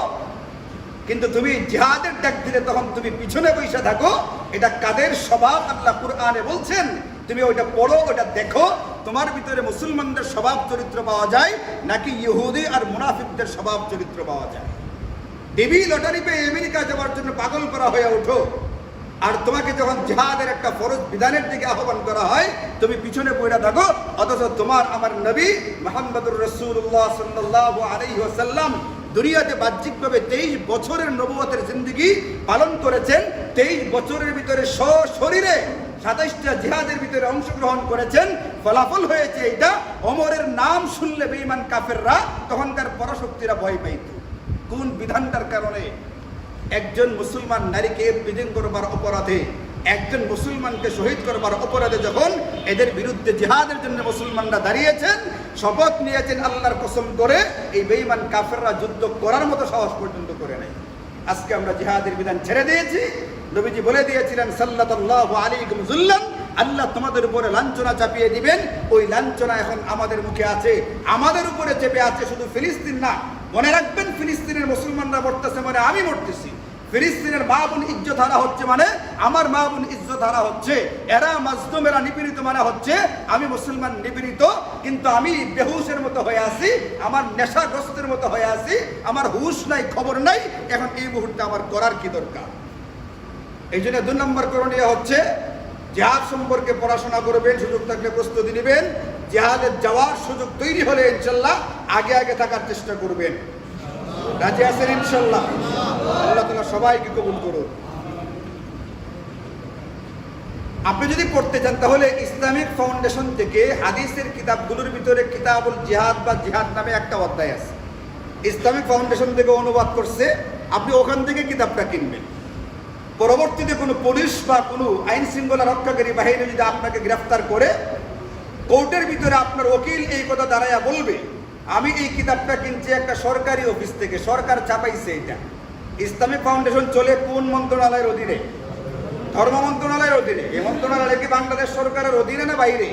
কিন্তু তুমি জিহাদের ডাক দিলে তখন তুমি পিছনে বসে থাকো। এটা কাদের স্বভাব আল্লাহ কুরআনে বলছেন। তুমি ওইটা পড়ো, ওটা দেখো, তোমার ভিতরে মুসলমানদের স্বভাব চরিত্র পাওয়া যায় নাকি ইহুদি আর মুনাফিকদের স্বভাব চরিত্র পাওয়া যায়। টিভি লটারি পেয়ে আমেরিকা যাওয়ার জন্য পাগল করা হয়ে ওঠো, আর তোমাকে যখন জিহাদের একটা ফরজ বিধানের দিকে আহ্বান করা হয়, তুমি পিছনে পড়ে থাকো। অথচ তোমার আমার নবী মুহাম্মদুর রাসূলুল্লাহ সাল্লাল্লাহু আলাইহি ওয়াসাল্লাম দুনিয়াতে বাহ্যিকভাবে 23 বছরের নবুয়তের জিন্দেগি পালন করেছেন। 23 বছরের ভিতরে সশরীরে 27টা জিহাদের ভিতরে অংশগ্রহণ করেছেন। ফলাফল হয়েছে এইটা, ওমরের নাম শুনলে বেঈমান কাফেররা তখনকার পরাশক্তিরা ভয় পাইত। কোন বিধানটার কারণে? একজন মুসলমান নারীকে প্রেজেন্ট করবার অপরাধে একজন মুসলমানকে শহীদ করবার অপরাধে যখন এদের বিরুদ্ধে জিহাদের জন্য মুসলমানরা দাঁড়িয়েছেন, শপথ নিয়েছেন আল্লাহর কসম করে, এই বেঈমান কাফেররা যুদ্ধ করার মতো সাহস পর্যন্ত করে নাই। আজকে আমরা জিহাদের বিধান ছেড়ে দিয়েছি। নবীজি বলে দিয়েছিলেন সাল্লাল্লাহু আলাইকুম যুল্লান, আল্লাহ তোমাদের উপরে লাঞ্ছনা চাপিয়ে দিবেন। ওই লাঞ্ছনা এখন আমাদের মুখে আছে, আমাদের উপরে চেপে আছে। শুধু ফিলিস্তিন না, মনে রাখবেন ফিলিস্তিনের মুসলমানরা মরতেছে মানে আমি মরতেছি। ফিলিস্তিনের মা বোন ইজ্জত হারা হচ্ছে মানে আমার মা বোন ইজ্জত হারা হচ্ছে। এরা মাজলুমেরা নিপীড়িত মানে হচ্ছে আমি মুসলমান নিপীড়িত। কিন্তু আমি বেহুশের মতো হয়ে আছি, আমার নেশাগ্রস্তের মতো হয়ে আছি, আমার হুশ নাই, খবর নাই। এখন এই মুহূর্তে আমার করার কি দরকার? এই জন্য 2 নম্বর করণীয় হচ্ছে জিহাদ সম্পর্কে পড়াশোনা করবেন, সুযোগ থাকলে প্রস্তুতি নেবেন। জিহাদের যাওয়ার সুযোগ তৈরি হলে ইনশাল্লাহ আগে আগে থাকার চেষ্টা করবেন। রাজি আছেন ইনশাল্লাহ? আল্লাহ তাআলা সবাইকে কবুল করুন। আপনি যদি পড়তে চান তাহলে ইসলামিক ফাউন্ডেশন থেকে হাদিসের কিতাবগুলোর ভিতরে কিতাবুল জিহাদ বা জিহাদ নামে একটা অধ্যায় আছে। ইসলামিক ফাউন্ডেশন থেকে অনুবাদ করছে, আপনি ওখান থেকে কিতাবটা কিনবেন। পরবর্তীতে কোনো পুলিশ বা কোনো আইন শৃঙ্খলা রক্ষাকারী বাহিনী যদি আপনাকে গ্রেফতার করে, কোর্টের ভিতরে আপনার ওকিল এই কথা দাঁড়াইয়া বলবে আমি এই কিতাবটা কিনছি একটা সরকারি অফিস থেকে, সরকার ছাপাইছে। এটা ইসলামিক ফাউন্ডেশন চলে কোন মন্ত্রণালয়ের অধীনে? ধর্ম মন্ত্রণালয়ের অধীনে। এই মন্ত্রণালয় কি বাংলাদেশ সরকারের অধীনে না বাইরে?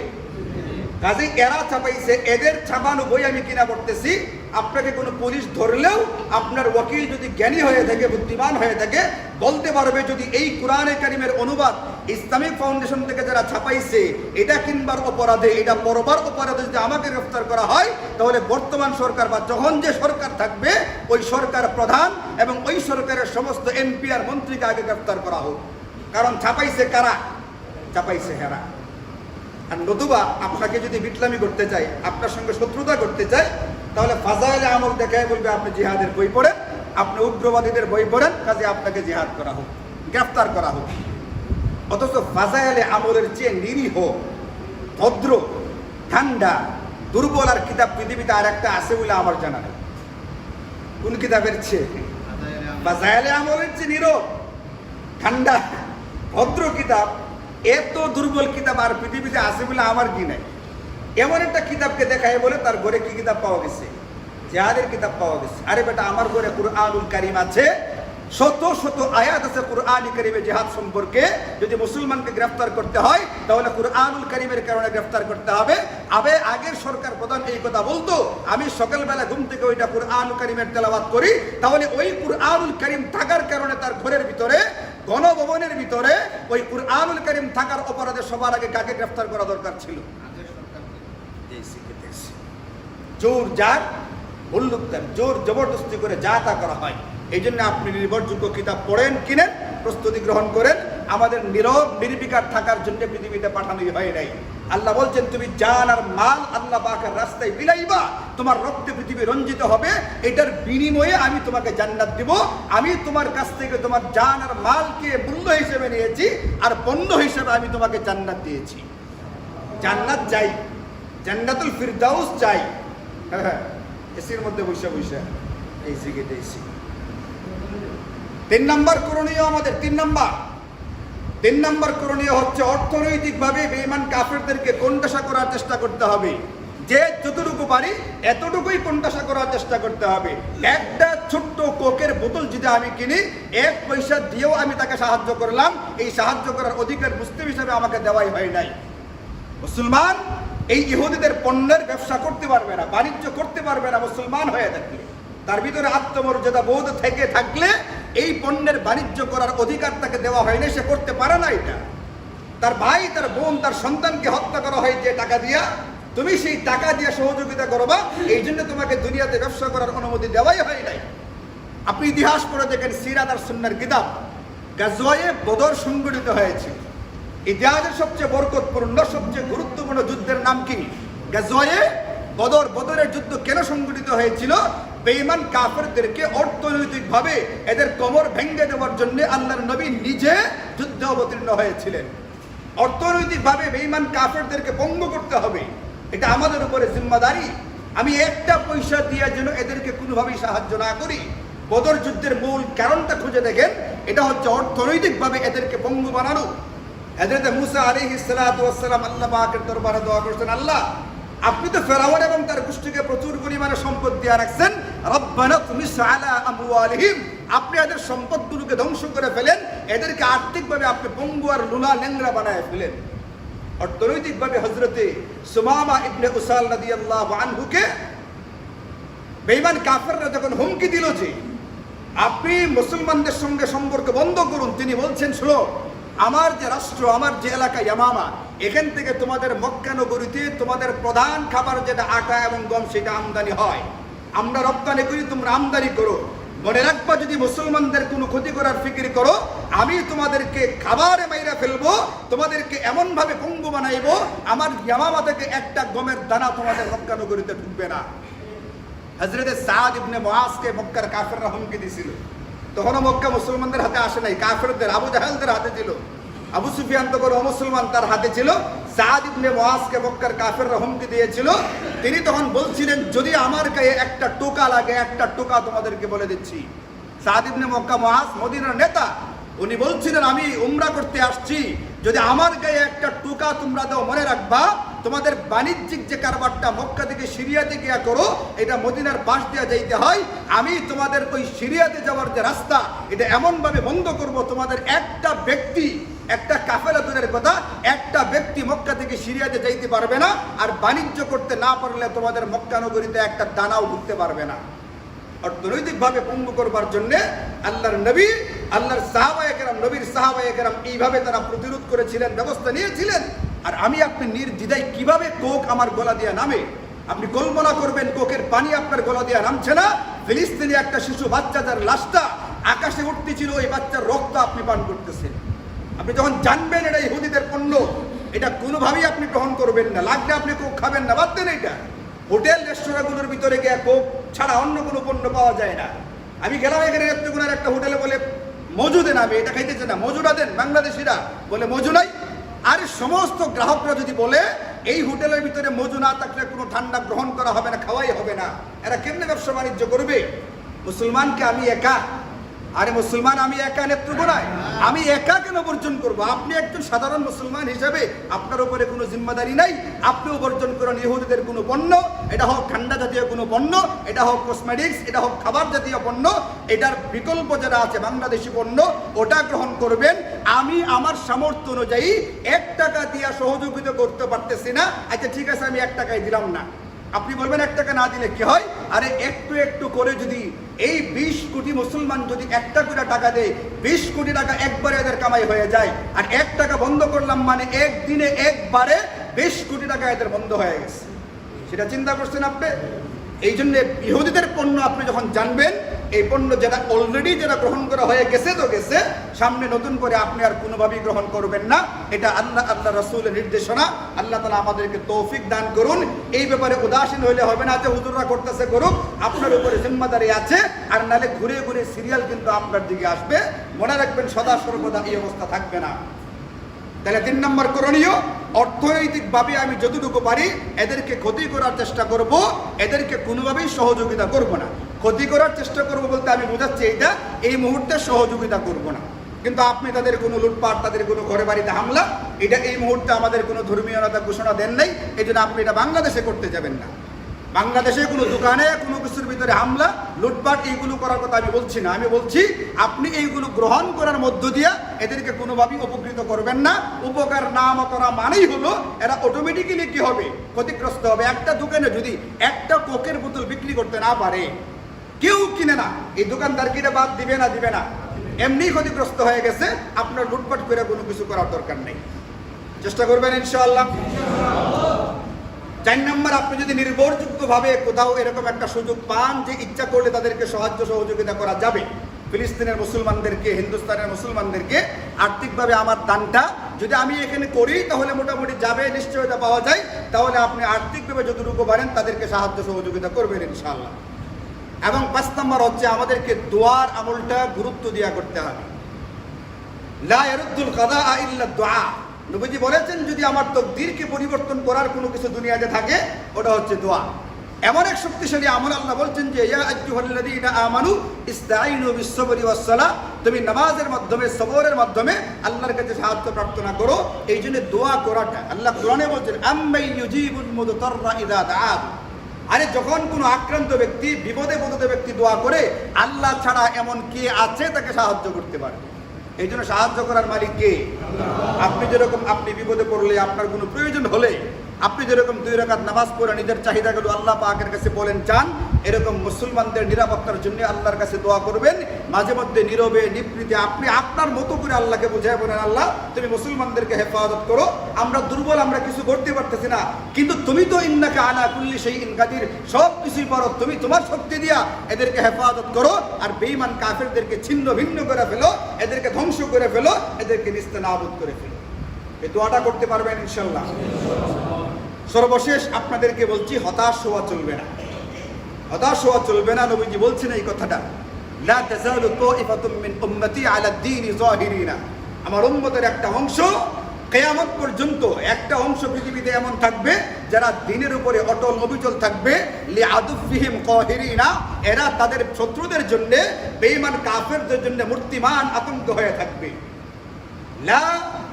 কাজে এরা ছাপাইছে, এদের ছাপানো বই আমি কিনা পড়তেছি। আপনাকে কোনো পুলিশ ধরলেও আপনার ওয়াকিল যদি জ্ঞানী হয়ে থাকে, বুদ্ধিমান হয়ে থাকে, বলতে পারবে যদি এই কোরআনে কারিমের অনুবাদ ইসলামিক ফাউন্ডেশন থেকে যারা ছাপাইছে এটা কিনবার অপরাধে, এটা পড়বার অপরাধে যদি আমাকে গ্রেফতার করা হয়, তাহলে বর্তমান সরকার বা যখন যে সরকার থাকবে ওই সরকার প্রধান এবং ওই সরকারের সমস্ত এমপি আর মন্ত্রীকে আগে গ্রেফতার করা হোক। কারণ ছাপাইছে কারা? ছাপাইছে হেরা। আর নতুবা আপনাকে যদি বিটলামি করতে চাই, আপনার সঙ্গে শত্রুতা করতে চাই, তাহলে ফাজাইলে আমল দেখায় বলবে আপনি জিহাদের বই পড়েন, আপনি উগ্রবাদীদের বই পড়েন, কাজে আপনাকে জিহাদ করা হোক, গ্রেফতার করা হোক। অথচ ফাজাইলে আমলের চেয়ে নিরীহ, ভদ্র, ঠান্ডা, দুর্বল আর কিতাব পৃথিবীতে আর একটা আছে বলে আমার জানা নেই। কোন কিতাবের চেয়ে? ফাজাইলে আমলের চেয়ে নীরব, ঠান্ডা, ভদ্র কিতাব, এত দুর্বল কিতাব আর পৃথিবীতে আছে বলে আমার কি নাই। এমন একটা কিতাবকে দেখায় বলে তার ঘরে কি কিতাব পাওয়া গেছে? জিহাদের কিতাব পাওয়া গেছে। আরে বেটা, আমার ঘরে কুরআনুল কারীম আছে, শত শত আয়াত আছে কুরআনুল কারীমে জিহাদ সম্পর্কে। যদি মুসলমানকে গ্রেফতার করতে হয় তাহলে কুরআনুল কারীমের কারণে গ্রেফতার করতে হবে। আগের সরকার প্রধান এই কথা বলতো, আমি সকালবেলা ঘুম থেকে ওইটা কুরআনুল কারীমের তেলাওয়াত করি, তাহলে ওই কুরআনুল কারীম থাকার কারণে তার ঘরের ভিতরে, গণভবনের ভিতরে ওই কুরআনুল কারীম থাকার অপরাধে সবার আগে কাকে গ্রেফতার করা দরকার ছিল? জোর যার মুল্লুকদার, জোর জবরদস্তি করে যা তা করা হয়। এই জন্য আপনি নির্ভরযোগ্য কিতাব পড়েন, কিনেন, প্রস্তুতি গ্রহণ করেন। আমাদের নীরব নির্বিকার থাকার জন্য পৃথিবীতে পাঠানোই হয় নাই। আল্লাহ বলছেন তুমি জান আর মাল আল্লাহ পাকের রাস্তায় বিলাইবা, তোমার রক্তে পৃথিবী রঞ্জিত হবে, এটার বিনিময়ে আমি তোমাকে জান্নাত দিব। আমি তোমার কাছ থেকে তোমার জান আর মালকে মূল্য হিসেবে নিয়েছি, আর পণ্য হিসেবে আমি তোমাকে জান্নাত দিয়েছি। জান্নাত চাই, জান্নাতুল ফিরদাউস চাই। হ্যাঁ, এসির মধ্যে বসে বসে এই জিগেতে এসি। 3 নম্বর করণীয় আমাদের, 3 নম্বর করণীয় হচ্ছে অর্থনৈতিকভাবে বেঈমান কাফেরদেরকে কোণঠাসা করার চেষ্টা করতে হবে। যে যতটুকু পারি এতটুকুই কোণঠাসা করার চেষ্টা করতে হবে। একটা ছোট্ট কোকের বোতল যদি আমি কিনি, 1 পয়সা দিয়েও আমি তাকে সাহায্য করলাম, এই সাহায্য করার অধিকার মুসলিম হিসেবে আমাকে দেওয়াই হয় নাই। মুসলমান এই ইহুদিদের পণ্যের ব্যবসা করতে পারবে না, বাণিজ্য করতে পারবে না মুসলমান হয়ে থাকলে। তার ভিতরে আত্মমর্যাদা বোধ থেকে থাকলে এই পণ্যের বাণিজ্য করার অধিকার তাকে দেওয়া হয়নি, সে করতে পারে না। এটা তার ভাই, তার বোন, তার সন্তানকে হত্যা করা হয় যে টাকা দিয়া, তুমি সেই টাকা দিয়ে সহযোগিতা করবা, এই জন্য তোমাকে দুনিয়াতে ব্যবসা করার অনুমতি দেওয়াই হয় নাই। আপনি ইতিহাস পড়ে দেখেন, সিরাত আর সুন্নাহর কিতাব, গাজওয়ায়ে বদর সংগঠিত হয়েছে। ইতিহাসের সবচেয়ে বরকতপূর্ণ, সবচেয়ে গুরুত্বপূর্ণ যুদ্ধের নাম কি? গাজওয়ায়ে বদর। বদরের যুদ্ধ কেন সংগঠিত হয়েছিল? বেঈমান কাফেরদেরকে অর্থনৈতিকভাবে এদের কোমর ভেঙে দেওয়ার জন্য আল্লাহর নবী নিজে যুদ্ধে অবতীর্ণ হয়েছিলেন। অর্থনৈতিকভাবে বেঈমান কাফেরদেরকে পঙ্গু করতে হবে, এটা আমাদের উপরে জিম্মাদারি। আমি একটা পয়সা দিয়ে যেন এদেরকে কোনোভাবেই সাহায্য না করি। বদর যুদ্ধের মূল কারণটা খুঁজে দেখেন, এটা হচ্ছে অর্থনৈতিকভাবে এদেরকে পঙ্গু বানানো। হযরত মুসা আলাইহিস সালাতু ওয়াস সালাম আল্লাহ পাকের দরবারে দোয়া করছেন, আল্লাহ আপনি তো ফেরাউন এবং তার গোষ্ঠীকে প্রচুর পরিমাণে সম্পদ দিয়ে রাখছেন, রব্বানা তুমিস আলা আমওয়ালিহিম, আপনি এদের সম্পদগুলোকে ধ্বংস করে ফেলেন, এদেরকে আর্থিকভাবে আপনি পঙ্গু আর লুলা ল্যাংড়া বানায় ফেলেন। অর্থনৈতিকভাবে হযরতে সুমামা ইবনে উসাল রাদিয়াল্লাহু আনহুকে বেঈমান কাফেররা যখন হুমকি দিল যে আপনি মুসলমানদের সঙ্গে সম্পর্ক বন্ধ করুন, তিনি বলছেন, শোনো, আমার যে রাষ্ট্র, আমার যে এলাকা ইয়ামামা, এখান থেকে তোমাদের মক্কা নগরীতে তোমাদের প্রধান খাবার যেটা আটা এবং গম, সেটা আমদানি হয়, আমরা রপ্তানি করি, তোমরা আমদানি করো। মনে রাখবা, যদি মুসলমানদের কোনো ক্ষতি করার ফিকির করো, আমি তোমাদেরকে খাবারে মাইরা ফেলবো, তোমাদেরকে এমন ভাবে পঙ্গু বানাইবো, আমার ইয়ামামা থেকে একটা গমের দানা তোমাদের মক্কা নগরীতে ঢুকবে না। হযরত সাদ ইবনে মুআজকে মক্কার কাফেররা হুমকি দিছিল। তখনও মক্কা মুসলমানদের হাতে আসে নাই, কাফেরদের, আবু জাহেলদের হাতে ছিল। আবু সুফিয়ান তো কোনো মুসলমান, তার হাতে ছিল। সাদ ইবনে মুআজকে মক্কার কাফেররা হুমকি দিয়েছিল। তিনি তখন বলছিলেন, যদি আমার গায়ে একটা টোকা লাগে, একটা টোকা তোমাদেরকে বলে দিচ্ছি। সাদ ইবনে মুআজ মদিনার নেতা, উনি বলছিলেন, আমি উমরা করতে আসছি, যদি আমার গায়ে একটা টোকা তোমরা দাও, মনে রাখবা তোমাদের বাণিজ্যিক যে কারবারটা মক্কা থেকে সিরিয়াতে গিয়া করো, এটা মদিনার পাশ দিয়ে যাইতে হয়, আমি তোমাদের ওই সিরিয়াতে যাওয়ার যে রাস্তা, এটা এমন ভাবে বন্ধ করব, তোমাদের একটা ব্যক্তি, একটা কাফেলা দূরের কথা, একটা ব্যক্তি মক্কা থেকে সিরিয়াতে যাইতে পারবে না, আর বাণিজ্য করতে না পারলে তোমাদের মক্কা নগরীতে একটা দানাও ঢুকতে পারবে না। অর্থনৈতিকভাবে পঙ্গু করবার জন্য আল্লাহর নবী, আল্লাহর সাহাবায়ে কেরাম, নবীর সাহাবায়ে কেরাম এইভাবে তারা প্রতিরোধ করেছিলেন, ব্যবস্থা নিয়েছিলেন। আর আমি আপনি নির্দ্বিধায় কিভাবে কোক আমার গলা দিয়ে নামে, আপনি কল্পনা করবেন কোকের পানি আপনার গলা দিয়ে নামছে না। ফিলিস্তিনি একটা শিশু বাচ্চা, যার লাশটা আকাশে উঠতেছিল, ওই বাচ্চার রক্ত আপনি পান করতেছেন। আপনি যখন জানবেন এটা ইহুদিদের পণ্য, এটা কোনোভাবেই আপনি গ্রহণ করবেন না, লাগলে আপনি কোক খাবেন না, বাদ দেন। এটা হোটেল রেস্টুরেন্টগুলোর ভিতরে গিয়ে কোক ছাড়া অন্য কোনো পণ্য পাওয়া যায় না। আমি গেলাম এখানে নেত্রকোনার একটা হোটেলে, বলে মজু দেন, আমি এটা খাইতেছে না, মজুরা দেন, বাংলাদেশিরা বলে মজু নাই। আর সমস্ত গ্রাহকরা যদি বলে এই হোটেলের ভিতরে মজু না থাকলে কোনো ঠান্ডা গ্রহণ করা হবে না, খাওয়াই হবে না, এরা কেমনে ব্যবসা বাণিজ্য করবে? মুসলমানকে আমি একা, আরে মুসলমান আমি একা নেত্রকোনায়, আমি একা কেন বর্জন করব? আপনি একজন সাধারণ মুসলমান হিসেবে আপনার উপরে কোনো জিম্মাদারি নাই, আপনিও বর্জন করেন ইহুদিদের কোনো পণ্য, এটা হোক ঠান্ডা জাতীয় কোনো পণ্য, এটা হোক কসমেটিক্স, এটা হোক খাবার জাতীয় পণ্য, এটার বিকল্প যারা আছে বাংলাদেশি পণ্য, ওটা গ্রহণ করবেন। আমি আমার সামর্থ্য অনুযায়ী 1 টাকা দিয়ে সহযোগিতা করতে পারতেছি না, আচ্ছা ঠিক আছে আমি 1 টাকাই দিলাম না। আপনি বলবেন 1 টাকা না দিলে কি হয়? আরে একটু একটু করে যদি এই 20 কোটি মুসলমান যদি 1 করে টাকা দেয়, 20 কোটি টাকা একবারে এদের কামাই হয়ে যায়। আর 1 টাকা বন্ধ করলাম মানে একদিনে একবারে 20 কোটি টাকা এদের বন্ধ হয়ে গেছে। সেটা চিন্তা করছেন আপনি? এই জন্য ইহুদিদের পণ্য আপনি যখন জানবেন, এই পণ্য যেটা অলরেডি যেটা গ্রহণ করা হয়ে গেছে তো গেছে, সামনে নতুন করে আপনি আর কোনোভাবেই গ্রহণ করবেন না। এটা আল্লাহ রাসূলের নির্দেশনা। আল্লাহ তাআলা আমাদেরকে তৌফিক দান করুন। এই ব্যাপারে উদাসীন হইলে হবে না যে হুজুররা করতেছে করুক, আপনার উপরে জিম্মাদারি আছে। আর নালে ঘুরে ঘুরে সিরিয়াল কিন্তু আপনার দিকে আসবে, মনে রাখবেন সদা সর্বদা এই অবস্থা থাকবে না। তাহলে 3 নম্বর করণীয়, অর্থনৈতিকভাবে আমি যতটুকু পারি এদেরকে ক্ষতি করার চেষ্টা করব, এদেরকে কোনোভাবেই সহযোগিতা করব না। ক্ষতি করার চেষ্টা করব বলতে আমি বোঝাচ্ছি এইটা, এই মুহূর্তে সহযোগিতা করব না। কিন্তু আপনি তাদের কোনো লুটপাট, তাদের কোনো ঘরে বাড়িতে হামলা, এটা এই মুহূর্তে আমাদের কোনো ধর্মীয়তা ঘোষণা দেন নাই, এই জন্য আপনি এটা বাংলাদেশে করতে যাবেন না। বাংলাদেশে কোনো দোকানে কোনো কিছুর ভিতরে হামলা, লুটপাট এইগুলো করার কথা আমি বলছি না। আমি বলছি আপনি এইগুলো গ্রহণ করার মধ্য দিয়ে এদেরকে কোনোভাবেই উপকৃত করবেন না। উপকার না করা মানেই হলো এরা অটোমেটিক্যালি কি হবে? ক্ষতিগ্রস্ত হবে। একটা দোকানে যদি একটা কোকের বোতল বিক্রি করতে না পারে, কেউ কিনে না, এই দোকানদার কিনে বাদ দিবে না? দিবে না। এমনি ক্ষতিগ্রস্ত হয়ে গেছে, আপনার লুটপাট করে কোনো কিছু করার দরকার নেই। চেষ্টা করবেন ইনশাআল্লাহ। 4 নম্বর, আপনি যদি নির্ভরযোগ্যভাবে কোথাও এরকম একটা সুযোগ পান যে ইচ্ছা করলে তাদেরকে সাহায্য সহযোগিতা করা যাবে, ফিলিস্তিনের মুসলমানদেরকে, হিন্দুস্তানের মুসলমানদেরকে আর্থিকভাবে আমার দানটা যদি আমি এখানে করি তাহলে মোটামুটি যাবে, নিশ্চয়তা পাওয়া যায়, তাহলে আপনি আর্থিকভাবে যতটুকু পারেন তাদেরকে সাহায্য সহযোগিতা করবেন ইনশাআল্লাহ। এবং 5 নম্বর হচ্ছে আমাদেরকে দোয়ার আমলটা গুরুত্ব দিয়া করতে হবে। লা ইয়ারুদ্দুল কাদা ইল্লা দুআ। নবীজি বলেছেন যদি আমার তকদিরকে পরিবর্তন করার কোনো কিছু দুনিয়াতে থাকে ওটা হচ্ছে দোয়া। এমন এক শক্তিশালী আমল। আল্লাহ বলছেন যে ইয়া আইয়ুহাল্লাযীনা আমানু ইসতাঈনু বিস-সাবরি ওয়াস-সালাহ, তুমি নামাজের মাধ্যমে সবরের মাধ্যমে আল্লাহর কাছে সাহায্য প্রার্থনা করো। এই জন্য দোয়া করাটা আল্লাহ কোরআনে বলছেন আম্মাই ইউজিবুল মুদতাররা ইযা দাআ। আরে যখন কোনো আক্রান্ত ব্যক্তি, বিপদে পতিত ব্যক্তি দোয়া করে, আল্লাহ ছাড়া এমন কে আছে তাকে সাহায্য করতে পারে? এই জন্য সাহায্য করার মালিক কে? আপনি যেরকম আপনি বিপদে পড়লে, আপনার কোনো প্রয়োজন হলে আপনি যেরকম 2 রাকাত নামাজ পড়ে নিজের চাহিদাগুলো আল্লাহ পাকের কাছে বলেন চান, এরকম মুসলমানদের নিরাপত্তার জন্য আল্লাহর কাছে দোয়া করবেন। মাঝে মধ্যে নীরবে নিবৃতে আপনি আপনার মতো করে আল্লাহকে বুঝায় বলেন, আল্লাহ তুমি মুসলমানদেরকে হেফাজত করো, আমরা দুর্বল, আমরা কিছু করতে পারতেছি না, কিন্তু তুমি তো ইন্নাকা আলা কুল্লি শাইইন কাদির, সব কিছুই পারো, তুমি তোমার শক্তি দিয়া এদেরকে হেফাজত করো। আর বেঈমান কাফেরদেরকে ছিন্ন ভিন্ন করে ফেলো, এদেরকে ধ্বংস করে ফেলো, এদেরকে নিস্তেনাবুদ করে ফেলো। এই দোয়াটা করতে পারবেন ইনশাআল্লাহ। সর্বশেষ আপনাদেরকে বলছি, হতাশ হওয়া চলবে না, হতাশ হওয়া চলবে না। নবীজি বলছেন এই কথাটা, লা তাযালু তাইফাতুম মিন উম্মতি আলা দ্বীনি যাহিরিনা, আমার উম্মতের একটা অংশ কিয়ামত পর্যন্ত, একটা অংশ পৃথিবীতে এমন থাকবে যারা দ্বীনের উপরে অটল অবিচল থাকবে। লিআদুফিহিম কাহিরিনা, এরা তাদের শত্রুদের জন্য, বেঈমান কাফেরদের জন্য মূর্তিমান আতঙ্ক হয়ে থাকবে। লা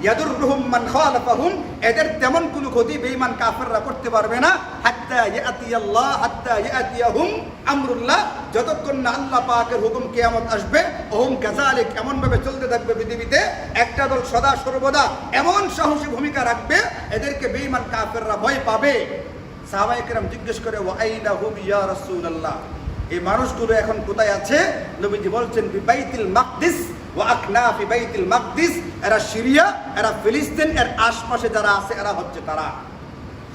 ইয়াদুররুহুম মান খালাফাহুম, এদের তেমন কোনো ক্ষতি বেঈমান কাফেররা করতে পারবে না। হাত্তা ইয়াতিয়াল্লাহ, হাত্তা ইয়াতিয়াহুম আমরুল্লাহ, যতক্ষণ না আল্লাহ পাকের হুকুম কিয়ামত আসবে। ওহুম কাযালিক, এমন ভাবে চলতে থাকবে পৃথিবীতে। একটা দল সদা সর্বদা এমন সাহসী ভূমিকা রাখবে, এদেরকে বেঈমান কাফেররা ভয় পাবে। সাহাবায়ে কেরাম জিজ্ঞেস করে, ওয়া আইনা হুম ইয়া রাসূলুল্লাহ, এই মানুষগুলো এখন কোথায় আছে? নবীজি বলছেন বিবাইতুল মাকদিস ওয়া আকনাফি বাইতুল মাকদিস, এরা সিরিয়া, এরা ফিলিস্তিন, এর আশপাশে যারা আছে এরা হচ্ছে তারা,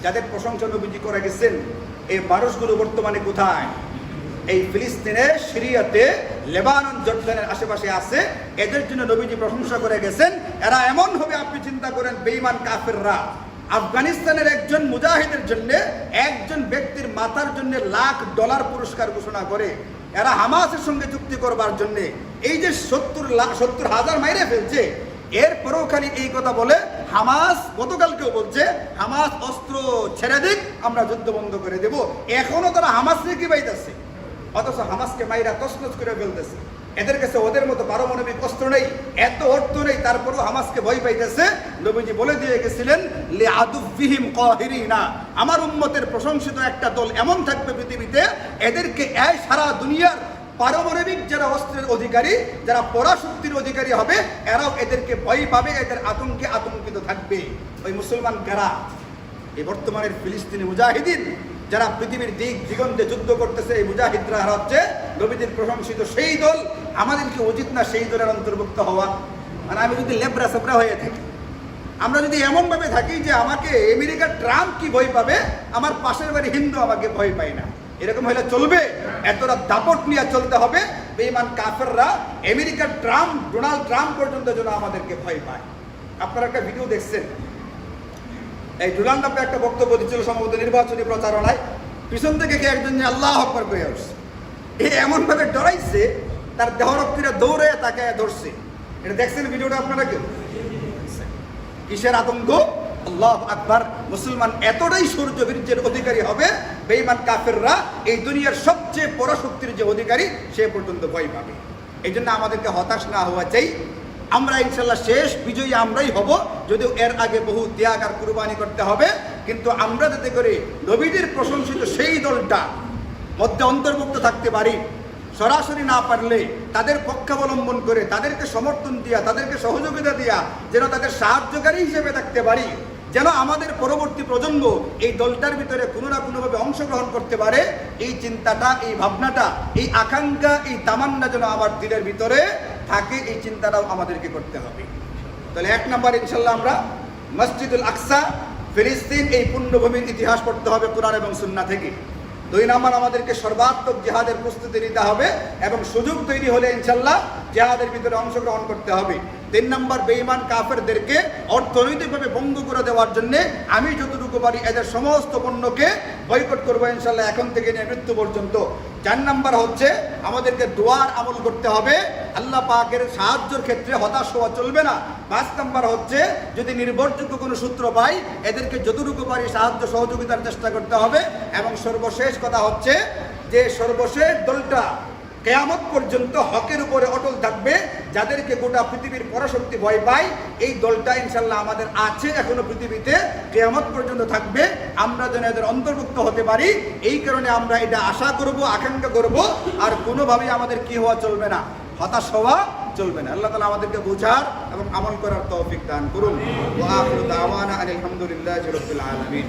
যাদের প্রশংসা নবীজি করে গেছেন। এই মানুষগুলো বর্তমানে কোথায়? এই ফিলিস্তিনে, সিরিয়াতে, লেবানন, জর্ডানের আশেপাশে আছে। এদের জন্য নবীজি প্রশংসা করে গেছেন। এরা এমন হবে, আপনি চিন্তা করেন, বেঈমান কাফেররা আফগানিস্তানের একজন মুজাহিদের জন্য, একজন ব্যক্তির মাথার জন্য $1,00,000 পুরস্কার ঘোষণা করে। এরা হামাসের সঙ্গে চুক্তি করবার জন্য এই যে 70,000 মাইরে ফেলছে, এরপরেও খালি এই কথা বলে। হামাস গতকালকেও বলছে হামাস অস্ত্র ছেড়ে দিক, আমরা যুদ্ধ বন্ধ করে দেব। এখনো তারা হামাসকে কি পাইতেছে, অথচ হামাসকে মাইরা তছনছ করে ফেলতেছে। এদের কাছে ওদের মতো পারমাণবিক অস্ত্র নেই, এত অর্থ নেই, তারপরেও হামাসকে ভয় পাইতেছে। নবীজি বলে দিয়ে গেছিলেন লিআদুফিহিম কাহিরিনা, আমার উম্মতের প্রশংসিত একটা দল এমন থাকবে পৃথিবীতে, এদেরকে সারা দুনিয়ার পারমাণবিক যারা অস্ত্রের অধিকারী, যারা পরাশক্তির অধিকারী হবে, এরাও এদেরকে ভয় পাবে, এদের আতঙ্কে আতঙ্কিত থাকবে। ওই মুসলমান কারা? এই বর্তমানের ফিলিস্তিনি মুজাহিদিন, যারা পৃথিবীর দিক দিগন্তে যুদ্ধ করতেছে, এই মুজাহিদরা হচ্ছে নবীজির প্রশংসিত সেই দল। আমাদের কি উচিত না সেই দলের অন্তর্ভুক্ত হওয়া? মানে আমি যদি লেবরা সেবরা হয়ে থাকি, আমরা যদি এমনভাবে থাকি যে আমাকে আমেরিকার ট্রাম্প কি ভয় পাবে, আমার পাশের বাড়ি হিন্দু আমাকে ভয় পায় না, এরকম হলে চলবে? এতটা দাপট নিয়ে চলতে হবে, বেঈমান কাফেররা আমেরিকার ট্রাম্প, ডোনাল্ড ট্রাম্প পর্যন্ত যেন আমাদেরকে ভয় পায়। আপনারা একটা ভিডিও দেখছেন, এই ডোনাল্ড ট্রাম্প একটা বক্তব্য দিচ্ছিল সম্ভবত নির্বাচনী প্রচারণায়, পিছন থেকে কে একজন আল্লাহ আকবার করে আসছে। এ এমন ভাবে ডরাইছে, তার দেহরক্ষীরা দৌড়ে তাকে ধরছে। এটা দেখছেন ভিডিওটা আপনারা? কেউ কিসের আতঙ্ক? আল্লাহু আকবার। মুসলমান এতটাই শৌর্য বীর্যের অধিকারী হবে, বেঈমান কাফেররা এই দুনিয়ার সবচেয়ে পরাশক্তির যে অধিকারী, সে পর্যন্ত ভয় পাবে। এই জন্য আমাদেরকে হতাশ না হওয়া চাই। আমরা ইনশাল্লাহ শেষ বিজয়ী আমরাই হব, যদিও এর আগে বহু ত্যাগ আর কুরবানি করতে হবে। কিন্তু আমরা যাতে করে নবীদের প্রশংসিত সেই দলটা মধ্যে অন্তর্ভুক্ত থাকতে পারি, সরাসরি না পারলে তাদের পক্ষাবলম্বন করে, তাদেরকে সমর্থন দিয়া, তাদেরকে সহযোগিতা দিয়া যেন তাদের সাহায্যকারী হিসেবে থাকতে পারি, যেন আমাদের পরবর্তী প্রজন্ম এই দলটার ভিতরে কোনো না কোনোভাবে অংশগ্রহণ করতে পারে, এই চিন্তাটা, এই ভাবনাটা, এই আকাঙ্ক্ষা, এই তামান্না যেন আমার দিলের ভিতরে থাকে, এই চিন্তাটাও আমাদেরকে করতে হবে। তাহলে 1 নম্বর ইনশাল্লাহ আমরা মসজিদুল আকসা, ফিলিস্তিন, এই পুণ্যভূমির ইতিহাস পড়তে হবে কোরআন এবং সুন্নাহ থেকে। 2 নম্বর আমাদেরকে সর্বাত্মক জিহাদের প্রস্তুতি নিতে হবে এবং সুযোগ তৈরি হলে ইনশাল্লাহ জিহাদের ভিতরে অংশগ্রহণ করতে হবে। 3 নম্বর বেঈমান কাফেরদেরকে অর্থনৈতিকভাবে ভঙ্গ করে দেওয়ার জন্য আমি যতটুকু পারি এদের সমস্ত পণ্যকে বয়কট করবো ইনশাল্লাহ, এখন থেকে নিয়ে মৃত্যু পর্যন্ত। 4 নম্বর হচ্ছে আমাদেরকে দোয়ার আমল করতে হবে, আল্লাহ পাকের সাহায্যের ক্ষেত্রে হতাশ হওয়া চলবে না। 5 নম্বর হচ্ছে যদি নির্ভরযোগ্য কোনো সূত্র পাই এদেরকে যতটুকু পারি সাহায্য সহযোগিতার চেষ্টা করতে হবে। এবং সর্বশেষ কথা হচ্ছে যে সর্বশেষ দলটা কিয়ামত পর্যন্ত হকের উপরে অটল থাকবে, যাদেরকে গোটা পৃথিবীর পরাশক্তি ভয় পায়, এই দলটা ইনশাল্লাহ আমাদের আছে এখনো পৃথিবীতে, কিয়ামত পর্যন্ত থাকবে। আমরা যেন এদের অন্তর্ভুক্ত হতে পারি, এই কারণে আমরা এটা আশা করব, আকাঙ্ক্ষা করব। আর কোনোভাবেই আমাদের কি হওয়া চলবে না, হতাশ হওয়া চলবে না। আল্লাহ তাআলা আমাদেরকে বোঝার এবং আমল করার তৌফিক দান করুন। ওয়া আখিরু দাওয়ানা আলহামদুলিল্লাহি রাব্বিল আলামিন।